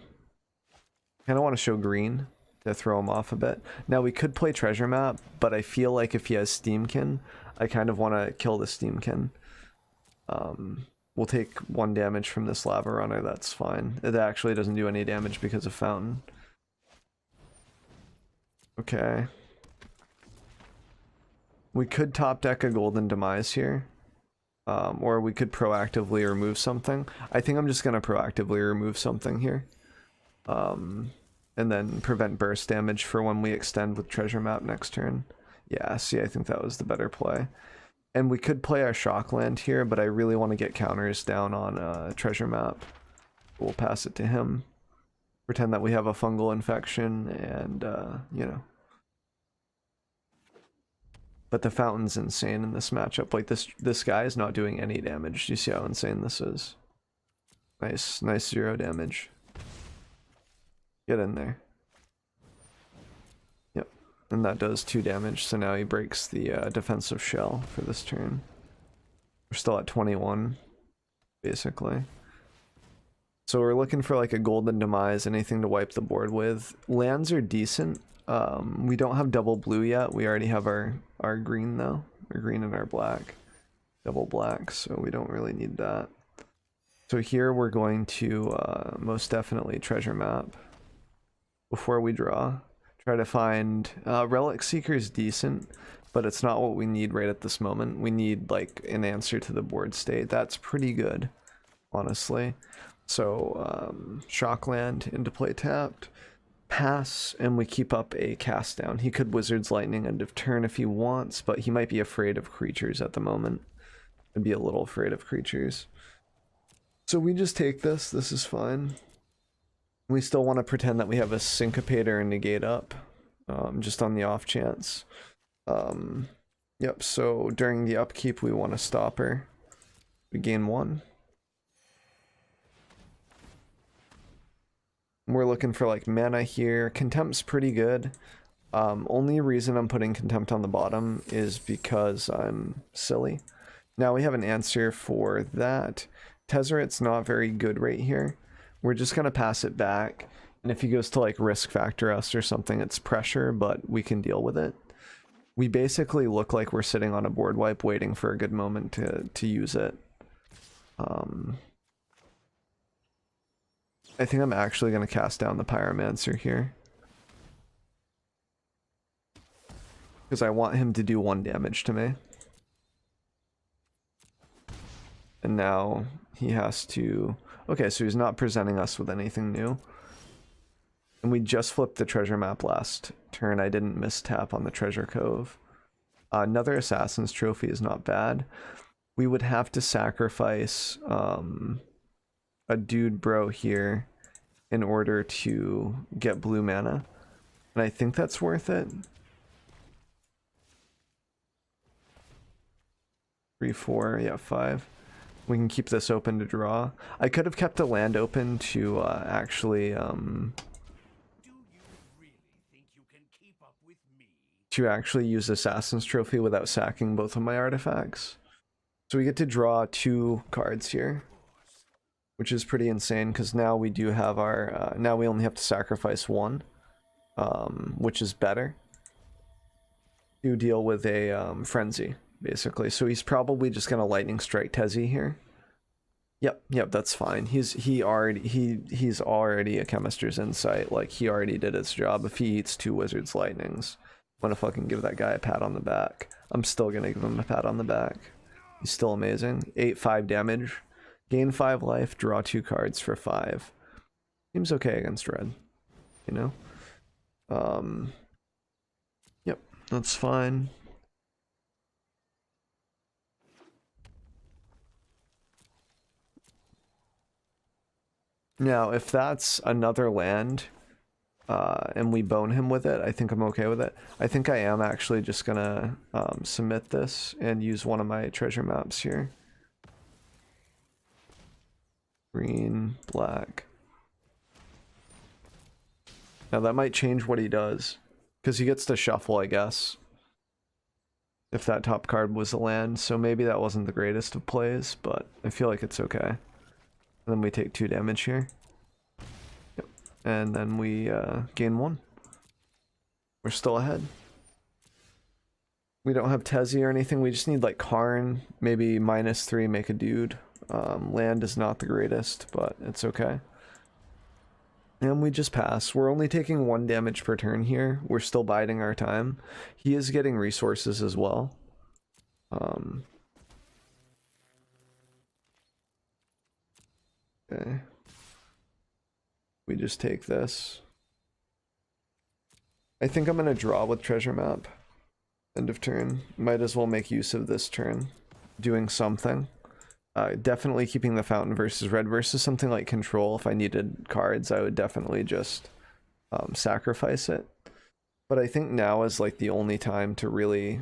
of want to show green to throw him off a bit. Now we could play Treasure Map, but I feel like if he has Steamkin, I kind of want to kill the Steamkin. We'll take 1 damage from this Lava Runner, that's fine. It actually doesn't do any damage because of Fountain. Okay. We could top deck a Golden Demise here. Or we could proactively remove something. I think I'm just going to proactively remove something here. And then prevent burst damage for when we extend with treasure map next turn. Yeah, see, I think that was the better play. And we could play our shock land here, but I really want to get counters down on treasure map. We'll pass it to him. Pretend that we have a fungal infection and, you know. But the fountain's insane in this matchup. Like, this guy is not doing any damage. Do you see how insane this is? Nice 0 damage. Get in there. Yep. And that does 2 damage, so now he breaks the defensive shell for this turn. We're still at 21, basically. So we're looking for like a golden demise, anything to wipe the board with. Lands are decent. We don't have double blue yet. We already have our green though. Our green and our black. Double black, so we don't really need that. So here we're going to most definitely treasure map before we draw. Try to find Relic Seeker is decent, but it's not what we need right at this moment. We need like an answer to the board state. That's pretty good, honestly. So Shockland into play tapped, pass, and we keep up a cast down. He could Wizard's Lightning end of turn if he wants, but he might be afraid of creatures at the moment. I'd be a little afraid of creatures. So we just take this. This is fine. We still want to pretend that we have a Syncopator and Negate up, just on the off chance. Yep, so during the upkeep we want to stop her. We gain 1. We're looking for like mana here. Contempt's pretty good. Only reason I'm putting Contempt on the bottom is because I'm silly. Now we have an answer for that. Tezzeret's not very good right here. We're just going to pass it back. And if he goes to like risk factor us or something, it's pressure, but we can deal with it. We basically look like we're sitting on a board wipe waiting for a good moment to use it. I think I'm actually going to cast down the Pyromancer here. Because I want him to do 1 damage to me. And now he has to... Okay, so he's not presenting us with anything new. And we just flipped the treasure map last turn. I didn't mistap on the treasure cove. Another Assassin's Trophy is not bad. We would have to sacrifice a dude bro here in order to get blue mana. And I think that's worth it. 3, 4, yeah, 5. We can keep this open to draw. I could have kept the land open to actually use Assassin's Trophy without sacking both of my artifacts. So we get to draw 2 cards here, which is pretty insane because now we do have our now we only have to sacrifice 1, which is better to deal with a frenzy. Basically, so he's probably just gonna lightning strike Tezzy here. Yep, that's fine. He's already a Chemister's Insight. Like, he already did his job. If he eats 2 Wizard's Lightnings, I'm gonna fucking give that guy a pat on the back. I'm still gonna give him a pat on the back. He's still amazing. 8/5 damage, gain 5 life, draw 2 cards for 5. Seems okay against red, you know. Yep, that's fine. Now, if that's another land, and we bone him with it, I think I'm okay with it. I think I am actually just gonna submit this and use one of my treasure maps here. Green, black. Now that might change what he does, because he gets to shuffle, I guess, if that top card was a land, so maybe that wasn't the greatest of plays, but I feel like it's okay. And then we take 2 damage here. Yep. And then we gain 1. We're still ahead. We don't have Tezzy or anything. We just need like Karn, maybe -3, make a dude. Land is not the greatest, but it's okay. And we just pass. We're only taking 1 damage per turn here. We're still biding our time. He is getting resources as well. Okay. We just take this. I think I'm gonna draw with treasure map. End of turn. Might as well make use of this turn. Doing something. Definitely keeping the fountain versus red versus something like control. If I needed cards, I would definitely just sacrifice it. But I think now is like the only time to really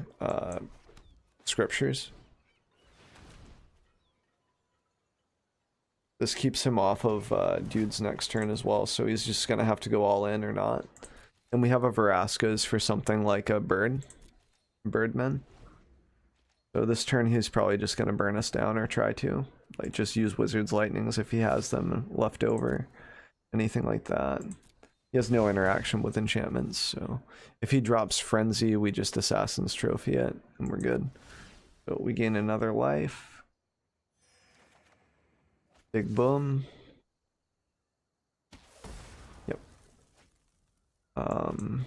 scriptures. This keeps him off of dude's next turn as well, so he's just gonna have to go all in or not. And we have a Verascas for something like a birdman. So this turn he's probably just gonna burn us down or try to. Like just use Wizard's Lightnings if he has them left over. Anything like that. He has no interaction with enchantments, so if he drops Frenzy, we just Assassin's Trophy it, and we're good. So we gain another life. Big boom. Yep. And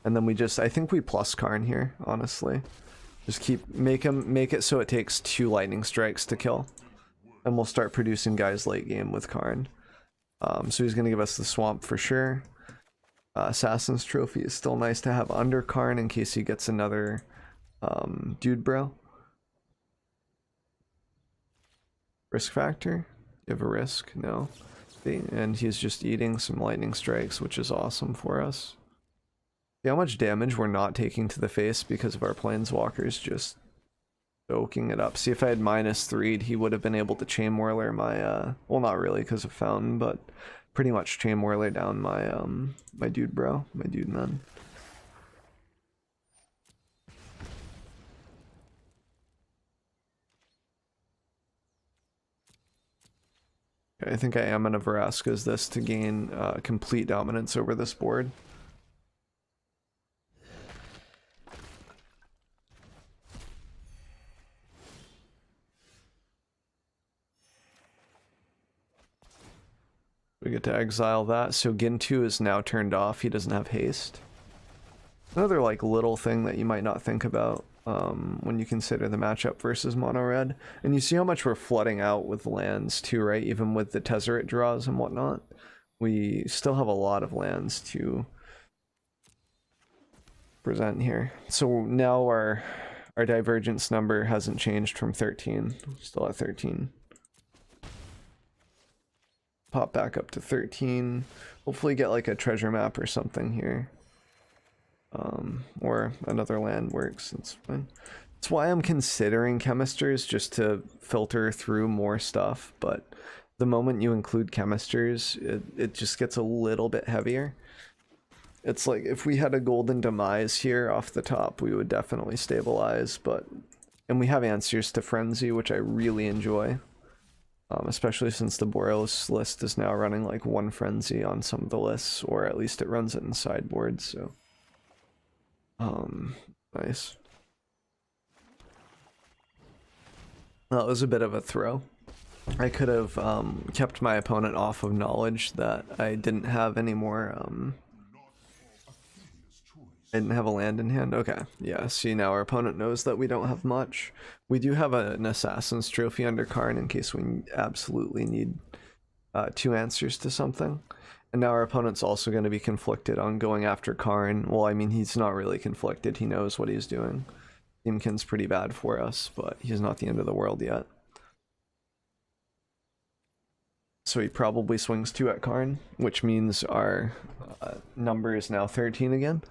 then we just, I think we plus Karn here, honestly. Just make it so it takes 2 lightning strikes to kill. And we'll start producing guys late game with Karn. So he's gonna give us the swamp for sure. Assassin's Trophy is still nice to have under Karn in case he gets another dude bro. Risk factor? You have a risk? No. See? And he's just eating some lightning strikes, which is awesome for us. See how much damage we're not taking to the face because of our planeswalkers just soaking it up. See, if I had -3'd, he would have been able to Chain Whirler my, well, not really because of Fountain, but pretty much Chain Whirler down my, my dude bro, my dude man. Okay, I think I am gonna Verascas this to gain complete dominance over this board. We get to exile that, so Gintu is now turned off. He doesn't have haste. Another like little thing that you might not think about when you consider the matchup versus mono red. And you see how much we're flooding out with lands too, right? Even with the Tezzeret draws and whatnot, we still have a lot of lands to present here. So now our divergence number hasn't changed from 13. Still at 13. Pop back up to 13. Hopefully get like a treasure map or something here. Or another land works. That's fine. That's why I'm considering chemisters, just to filter through more stuff. But the moment you include chemisters, it just gets a little bit heavier. It's like if we had a golden demise here off the top, we would definitely stabilize. And we have answers to Frenzy, which I really enjoy. Especially since the Borealis list is now running like 1 Frenzy on some of the lists, or at least it runs it in sideboard, so nice. That was a bit of a throw. I could have kept my opponent off of knowledge that I didn't have any more I didn't have a land in hand. Okay, yeah, see, now our opponent knows that we don't have much. We do have an Assassin's Trophy under Karn in case we absolutely need 2 answers to something. And now our opponent's also going to be conflicted on going after Karn. Well, I mean, he's not really conflicted. He knows what he's doing. Imkin's pretty bad for us, but he's not the end of the world yet. So he probably swings 2 at Karn, which means our number is now 13 again.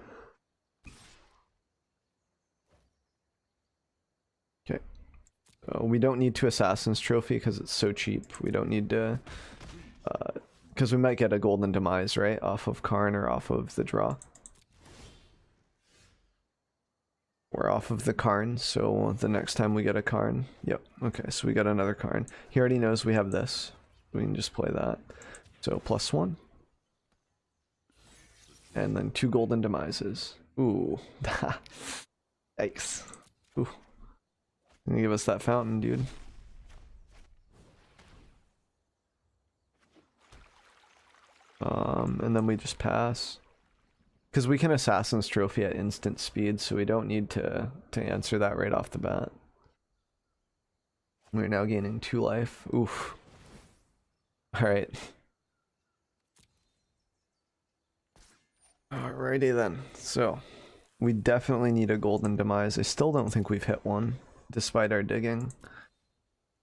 Okay. We don't need to Assassin's Trophy because it's so cheap. We don't need to... because we might get a golden demise, right? Off of Karn or off of the draw. We're off of the Karn, so the next time we get a Karn... Yep, okay, so we got another Karn. He already knows we have this. We can just play that. So +1. And then 2 golden demises. Ooh. Yikes. Ooh. Gonna give us that fountain, dude. And then we just pass. Because we can Assassin's Trophy at instant speed, so we don't need to answer that right off the bat. We're now gaining 2 life. Oof. Alright. Alrighty then. So, we definitely need a golden demise. I still don't think we've hit one, despite our digging.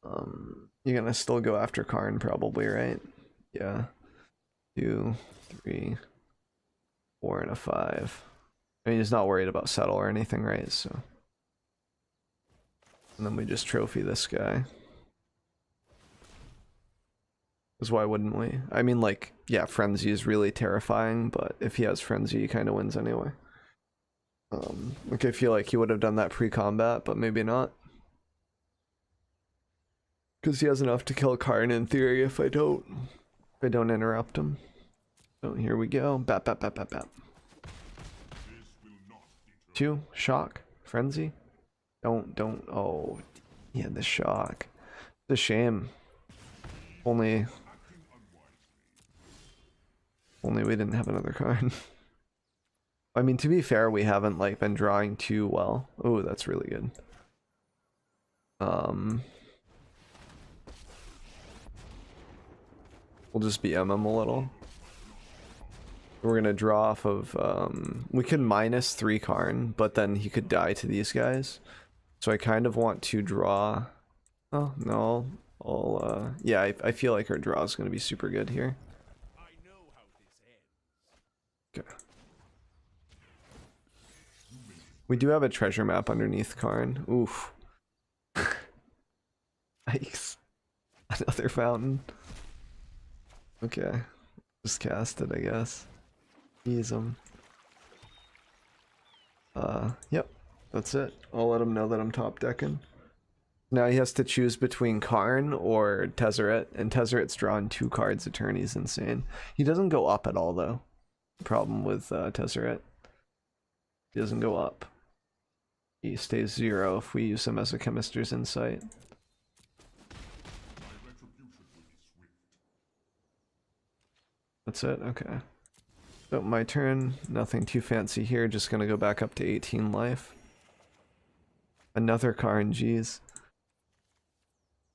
You're gonna still go after Karn probably, right? Yeah. 2, 3, 4, and a 5. I mean, he's not worried about settle or anything, right? So, and then we just trophy this guy. Because why wouldn't we? I mean, like, yeah, Frenzy is really terrifying, but if he has Frenzy, he kind of wins anyway. Like, I feel like he would have done that pre-combat, but maybe not. Because he has enough to kill Karn in theory if I don't interrupt him. So here we go. Bap, bap, bap, bap, bap. 2, shock, frenzy. Don't, oh, he had the shock. It's a shame. Only we didn't have another card. I mean, to be fair, we haven't, like, been drawing too well. Oh, that's really good. We'll just be MM a little. We're gonna draw off of, we could -3 Karn, but then he could die to these guys. So I kind of want to draw, oh, no, yeah, I feel like our draw is gonna be super good here. Okay. We do have a treasure map underneath Karn. Oof. Yikes. Another fountain. Okay. Just cast it, I guess. Ease him. Yep. That's it. I'll let him know that I'm top decking. Now he has to choose between Karn or Tezzeret, and Tezzeret's drawn 2 cards a turn. He's insane. He doesn't go up at all, though. Problem with Tezzeret. He doesn't go up. He stays 0 if we use him as a Chemister's Insight. That's it? Okay. So my turn. Nothing too fancy here. Just gonna go back up to 18 life. Another Karn, jeez.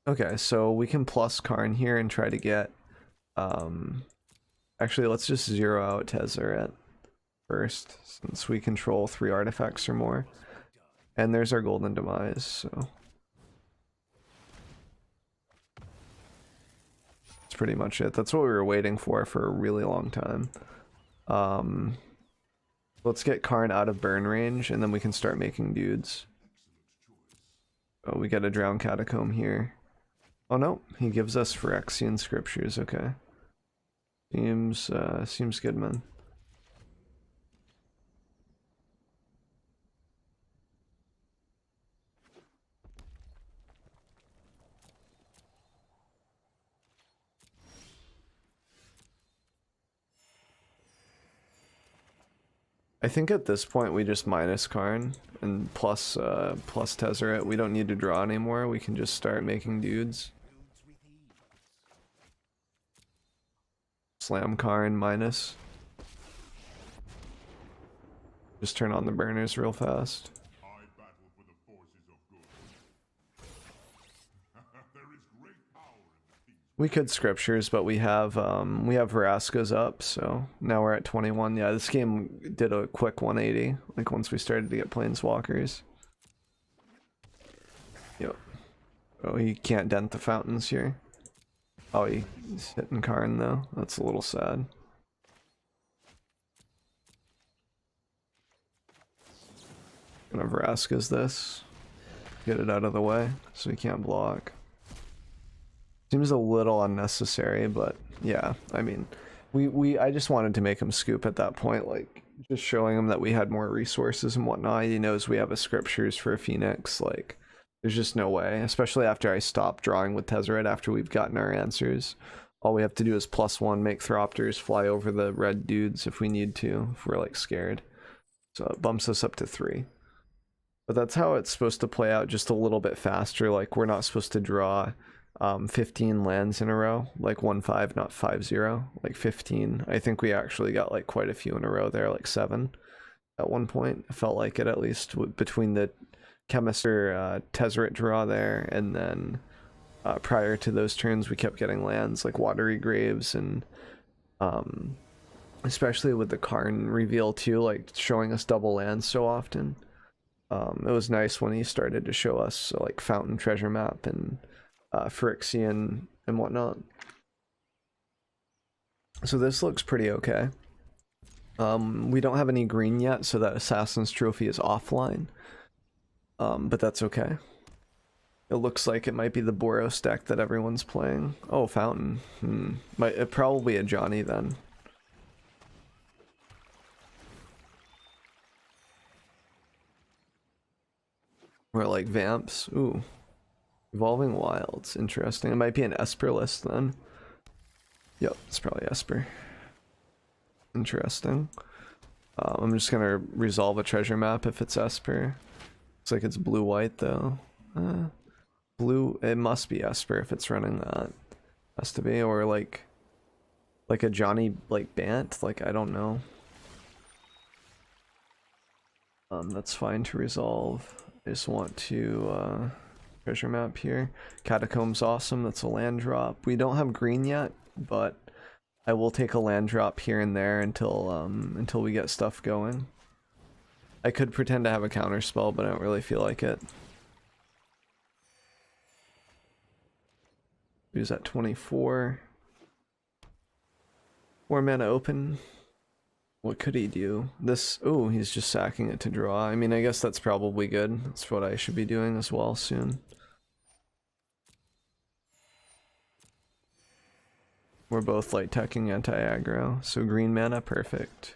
Okay, so we can plus Karn here and try to get... Actually, let's just 0 out Tezzeret first, since we control 3 artifacts or more. And there's our golden demise, so... that's pretty much it. That's what we were waiting for a really long time. Let's get Karn out of burn range, and then we can start making dudes. Oh, we got a Drowned Catacomb here. Oh no, he gives us Phyrexian Scriptures, okay. Seems good, man. I think at this point we just minus Karn and plus Tezzeret. We don't need to draw anymore. We can just start making dudes. Slam Karn minus. Just turn on the burners real fast. We could Scriptures, but we have Vraska's up, so now we're at 21. Yeah, this game did a quick 180, like once we started to get Planeswalkers. Yep. Oh, he can't dent the fountains here. Oh, he's hitting Karn though. That's a little sad. Gonna Vraska's this. Get it out of the way so he can't block. Seems a little unnecessary, but yeah, I mean, I just wanted to make him scoop at that point, like, just showing him that we had more resources and whatnot. He knows we have a Scriptures for a Phoenix, like, there's just no way, especially after I stopped drawing with Tezzeret after we've gotten our answers. All we have to do is +1, make Thropters, fly over the red dudes if we need to, if we're, like, scared. So it bumps us up to 3. But that's how it's supposed to play out, just a little bit faster. Like, we're not supposed to draw 15 lands in a row, like 1-5, not 5-0, like 15. I think we actually got like quite a few in a row there, like 7 at one point. I felt like it, at least between the Chemister Tezzeret draw there and then prior to those turns, we kept getting lands like Watery Graves and especially with the Karn reveal too, like showing us double lands so often. It was nice when he started to show us like Fountain Treasure Map and Phyrexian and whatnot. So this looks pretty okay. We don't have any green yet, so that Assassin's Trophy is offline. But that's okay. It looks like it might be the Boros deck that everyone's playing. Oh, Fountain. Probably a Johnny then. Or like Vamps. Ooh. Evolving Wilds. Interesting. It might be an Esper list then. Yep, it's probably Esper. Interesting. I'm just gonna resolve a treasure map if it's Esper. Looks like it's blue-white though. Blue, it must be Esper if it's running that. Has to be, or like a Johnny like Bant, like I don't know. That's fine to resolve. I just want to treasure map here. Catacomb's awesome, that's a land drop. We don't have green yet, but I will take a land drop here and there until we get stuff going. I could pretend to have a counter spell, but I don't really feel like it. He's at 24. 4 mana open. What could he do? This, oh, he's just sacking it to draw. I mean, I guess that's probably good. That's what I should be doing as well soon. We're both light teching anti-aggro, so green mana, perfect.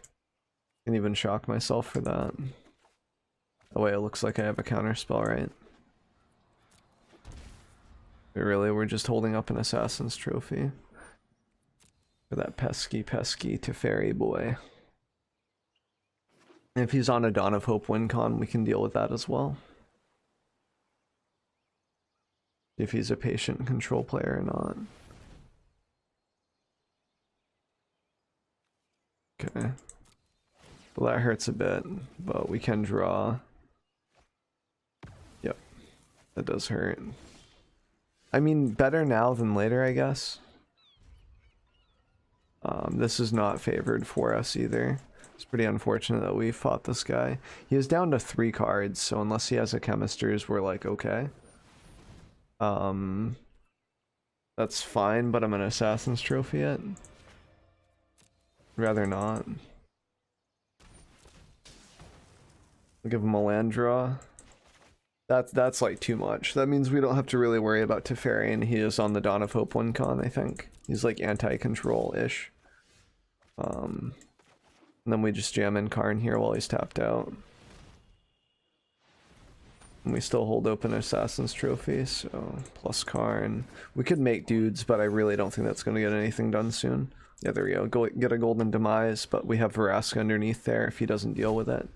Can even shock myself for that. Oh wait, it looks like I have a counter spell, right? But really, we're just holding up an Assassin's Trophy. For that pesky Teferi boy. And if he's on a Dawn of Hope win con, we can deal with that as well. If he's a patient control player or not. Okay. Well, that hurts a bit, but we can draw. Yep. That does hurt. I mean, better now than later, I guess. This is not favored for us either. It's pretty unfortunate that we fought this guy. He is down to 3 cards, so unless he has a Chemisters, we're like, okay. That's fine, but I'm an Assassin's Trophy it. Rather not. I'll give him a land draw. That's like too much. That means we don't have to really worry about Teferi, and he is on the Dawn of Hope win con, I think. He's like anti-control-ish. And then we just jam in Karn here while he's tapped out. And we still hold open Assassin's Trophy, so plus Karn. We could make dudes, but I really don't think that's going to get anything done soon. Yeah, there we go. Get a Golden Demise, but we have Vraska underneath there if he doesn't deal with it.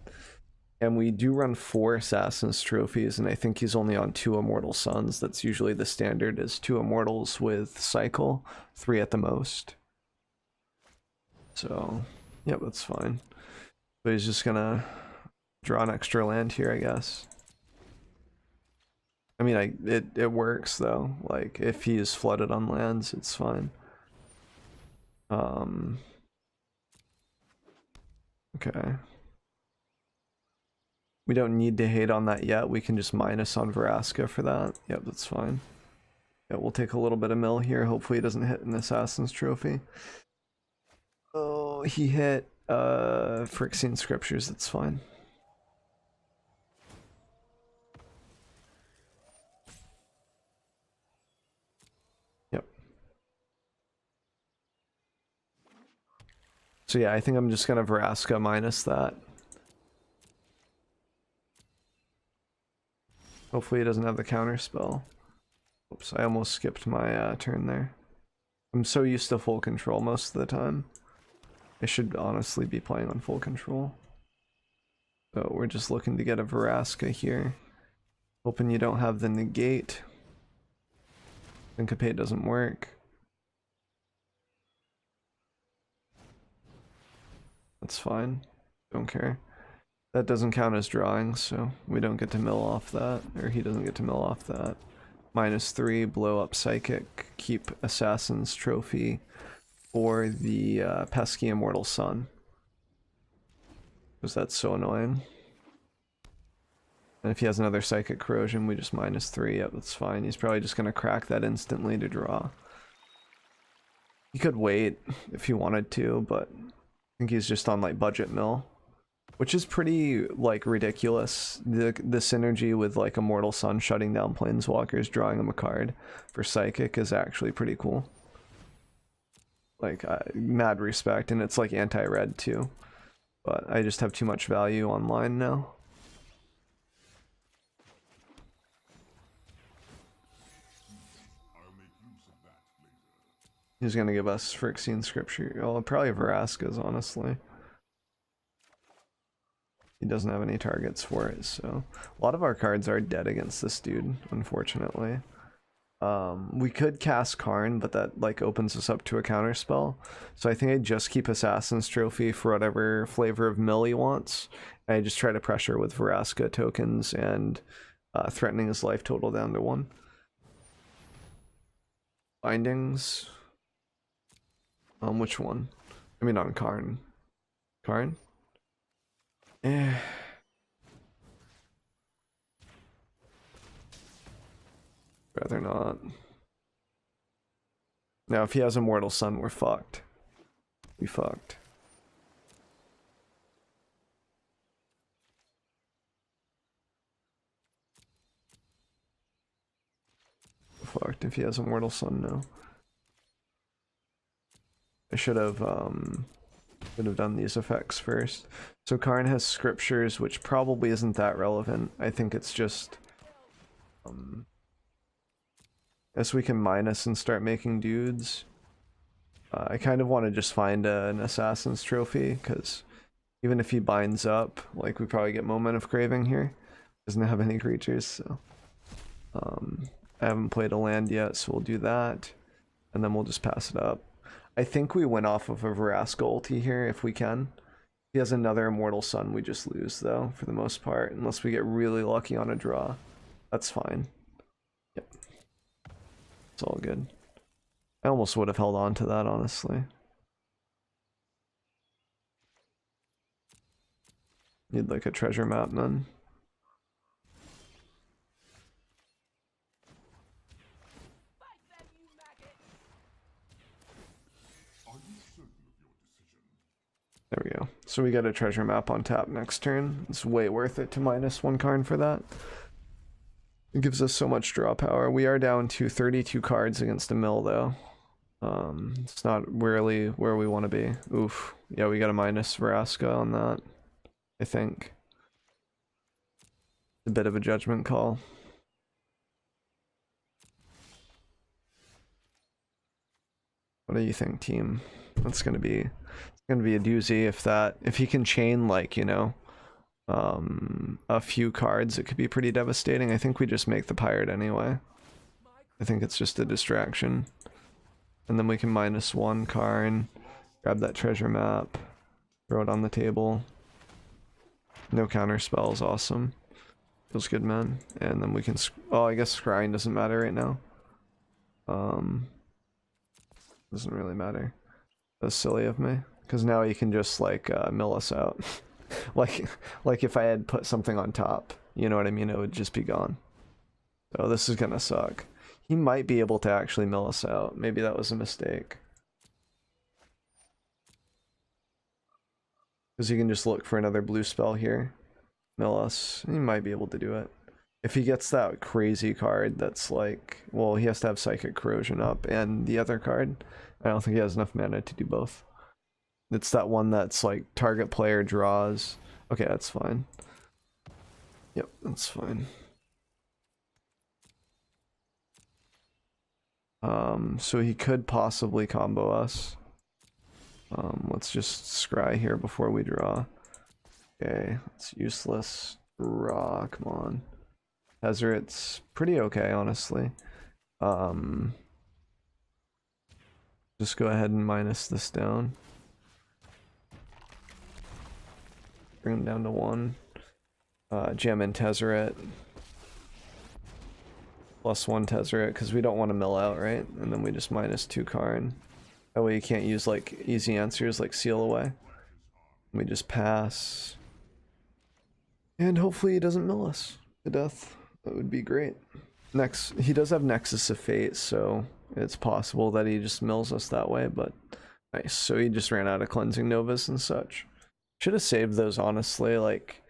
And we do run 4 Assassin's Trophies, and I think he's only on 2 Immortal Suns. That's usually the standard, is 2 Immortals with Cycle, 3 at the most. So, yep, that's fine. But he's just gonna draw an extra land here, I guess. I mean, it works, though. Like, if he is flooded on lands, it's fine. Okay. We don't need to hate on that yet. We can just minus on Vraska for that. Yep, that's fine. Yeah, we'll take a little bit of mill here. Hopefully he doesn't hit an Assassin's Trophy. Oh, he hit Phyrexian Scriptures. That's fine. Yep. So yeah, I think I'm just gonna Vraska minus that. Hopefully he doesn't have the counter spell. Oops, I almost skipped my turn there. I'm so used to full control most of the time. I should honestly be playing on full control. So we're just looking to get a Vraska here. Hoping you don't have the negate. Syncopate doesn't work. That's fine. Don't care. That doesn't count as drawing, so we don't get to mill off that, or he doesn't get to mill off that. -3, blow up Psychic, keep Assassin's Trophy, or the pesky Immortal Sun. Because that's so annoying. And if he has another Psychic Corrosion, we just -3. Yep, that's fine. He's probably just going to crack that instantly to draw. He could wait if he wanted to, but I think he's just on like budget mill. Which is pretty like ridiculous. The synergy with like Immortal Sun shutting down Planeswalkers, drawing them a card for Psychic is actually pretty cool. Like mad respect, and it's like anti-red too. But I just have too much value online now. He's gonna give us Phyrexian Scripture. Oh, probably Vraska's, honestly. He doesn't have any targets for it, so a lot of our cards are dead against this dude, unfortunately. We could cast Karn, but that like opens us up to a counter spell. So I think I just keep Assassin's Trophy for whatever flavor of mill he wants. And I just try to pressure with Vraska tokens and threatening his life total down to 1. Bindings. Which one? I mean on Karn. Karn? Eh. Rather not. Now, if he has Immortal Sun, we're fucked. We fucked. Fucked if he has Immortal Sun now. I should have done these effects first. So Karn has Scriptures, which probably isn't that relevant. I think it's just as we can minus and start making dudes. I kind of want to just find an Assassin's Trophy, because even if he binds up, like we probably get Moment of Craving here. Doesn't have any creatures, so I haven't played a land yet, so we'll do that, and then we'll just pass it up. I think we win off of a Vraska ulti here if we can. If he has another Immortal Sun, we just lose though, for the most part, unless we get really lucky on a draw. That's fine. Yep. It's all good. I almost would have held on to that, honestly. Need like a treasure map then. There we go. So we get a treasure map on tap next turn. It's way worth it to -1 Karn for that. It gives us so much draw power. We are down to 32 cards against a mill though. It's not really where we want to be. Oof. Yeah, we got a minus Vraska on that, I think. A bit of a judgment call. What do you think, team? That's gonna be a doozy if he can chain like, you know, a few cards, it could be pretty devastating. I think we just make the pirate anyway. I think it's just a distraction. And then we can -1 Karn, grab that treasure map, throw it on the table. No counter spells, awesome. Feels good, man. And then we can, oh, I guess scrying doesn't matter right now. Doesn't really matter. That's silly of me, because now you can just like mill us out. like if I had put something on top, you know what I mean, it would just be gone. So this is gonna suck. He might be able to actually mill us out. Maybe that was a mistake. Because you can just look for another blue spell here. Mill us. He might be able to do it. If he gets that crazy card that's like, well, he has to have Psychic Corrosion up and the other card. I don't think he has enough mana to do both. It's that one that's like target player draws. Okay, that's fine. Yep, that's fine. So he could possibly combo us. Let's just scry here before we draw. Okay, it's useless. Draw, come on. Tezzer's pretty okay, honestly. Just go ahead and minus this down. Bring him down to 1. Jam in Tezzeret. +1 Tezzeret, because we don't want to mill out, right? And then we just -2 Karn. That way you can't use like easy answers like Seal Away. We just pass. And hopefully he doesn't mill us to death. That would be great. Next, he does have Nexus of Fate, so it's possible that he just mills us that way, but nice. So he just ran out of Cleansing Novas and such. Should have saved those, honestly. Like,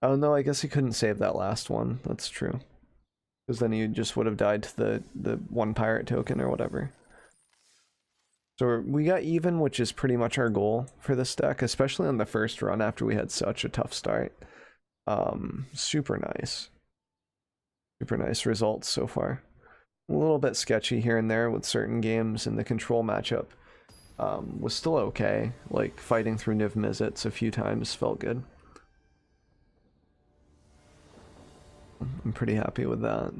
oh no, I guess he couldn't save that last one. That's true. Because then he just would have died to the 1 pirate token or whatever. So we got even, which is pretty much our goal for this deck, especially on the first run after we had such a tough start. Super nice. Super nice results so far. A little bit sketchy here and there with certain games, and the control matchup was still okay. Like, fighting through Niv Mizzets a few times felt good. I'm pretty happy with that.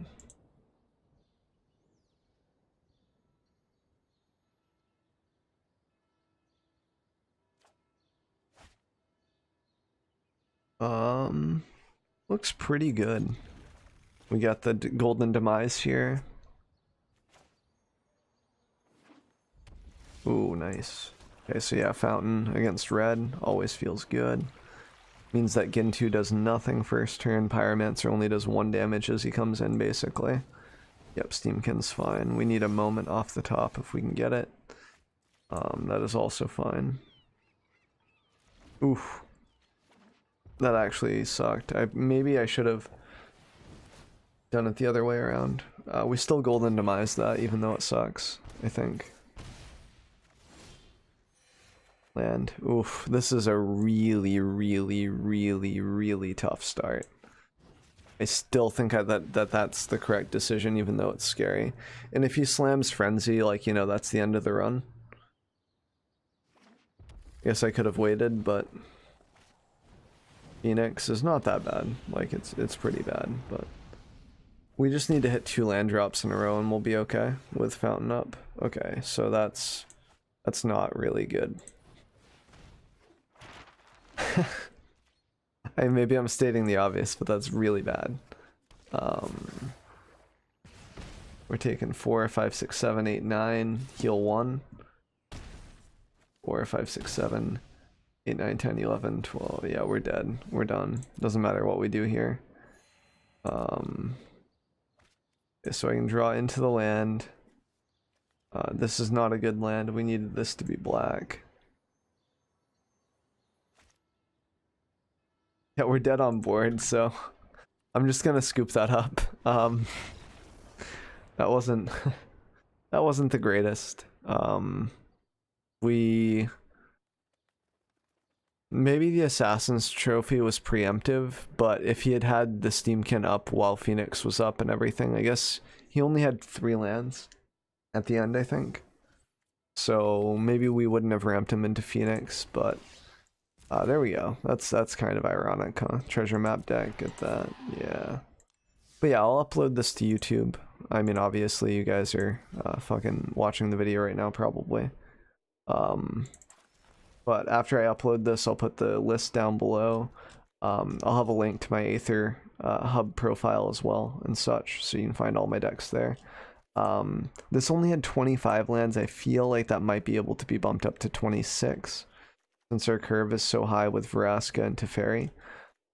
Looks pretty good. We got the Golden Demise here. Ooh, nice. Okay, so yeah, Fountain against red always feels good. Means that Gintu does nothing first turn. Pyromancer only does 1 damage as he comes in, basically. Yep, Steamkin's fine. We need a moment off the top if we can get it. That is also fine. Oof. That actually sucked. Maybe I should have done it the other way around. We still Golden Demise that, even though it sucks, I think. Land. Oof, this is a really, really, really, really tough start. I still think that's the correct decision, even though it's scary. And if he slams Frenzy, like, you know, that's the end of the run. Guess I could have waited, but Phoenix is not that bad. Like, it's pretty bad, but we just need to hit 2 land drops in a row and we'll be okay with Fountain up. Okay, so that's not really good. Maybe I'm stating the obvious, but that's really bad. We're taking 4, 5, 6, 7, 8, 9, heal 1. 4, 5, 6, 7, 8, 9, 10, 11, 12. Yeah, we're dead. We're done. Doesn't matter what we do here. So I can draw into the land. This is not a good land. We needed this to be black. Yeah, we're dead on board, so I'm just gonna scoop that up. That wasn't that wasn't the greatest. Maybe the Assassin's Trophy was preemptive, but if he had had the Steamkin up while Phoenix was up and everything, I guess he only had 3 lands at the end, I think. So maybe we wouldn't have ramped him into Phoenix, but there we go. That's kind of ironic, huh? Treasure map deck, get that, yeah. But yeah, I'll upload this to YouTube. I mean, obviously you guys are fucking watching the video right now, probably. But after I upload this, I'll put the list down below. I'll have a link to my Aether hub profile as well and such, so you can find all my decks there. This only had 25 lands. I feel like that might be able to be bumped up to 26. Since our curve is so high with Vraska and Teferi.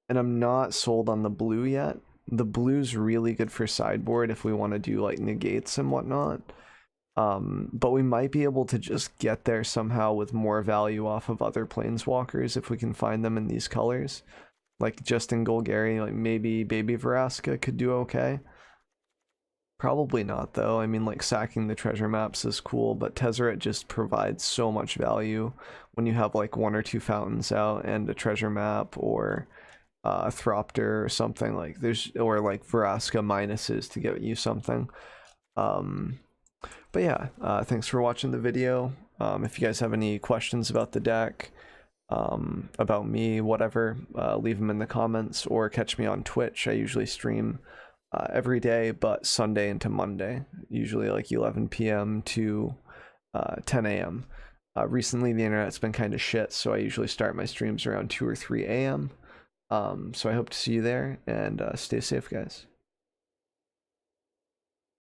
And I'm not sold on the blue yet. The blue's really good for sideboard if we want to do like negates and whatnot. But we might be able to just get there somehow with more value off of other planeswalkers if we can find them in these colors. Like Justin Golgari, like maybe Baby Vraska could do okay. Probably not though. I mean, like, sacking the treasure maps is cool, but Tezzeret just provides so much value when you have like 1 or 2 fountains out and a treasure map or a Thropter or something. Like or like Vraska minuses to get you something. But yeah, thanks for watching the video. If you guys have any questions about the deck, about me, whatever, leave them in the comments or catch me on Twitch. I usually stream every day but Sunday into Monday, usually like 11 p.m. to 10 a.m. Recently the internet's been kind of shit, so I usually start my streams around 2 or 3 a.m. So I hope to see you there, and stay safe, guys.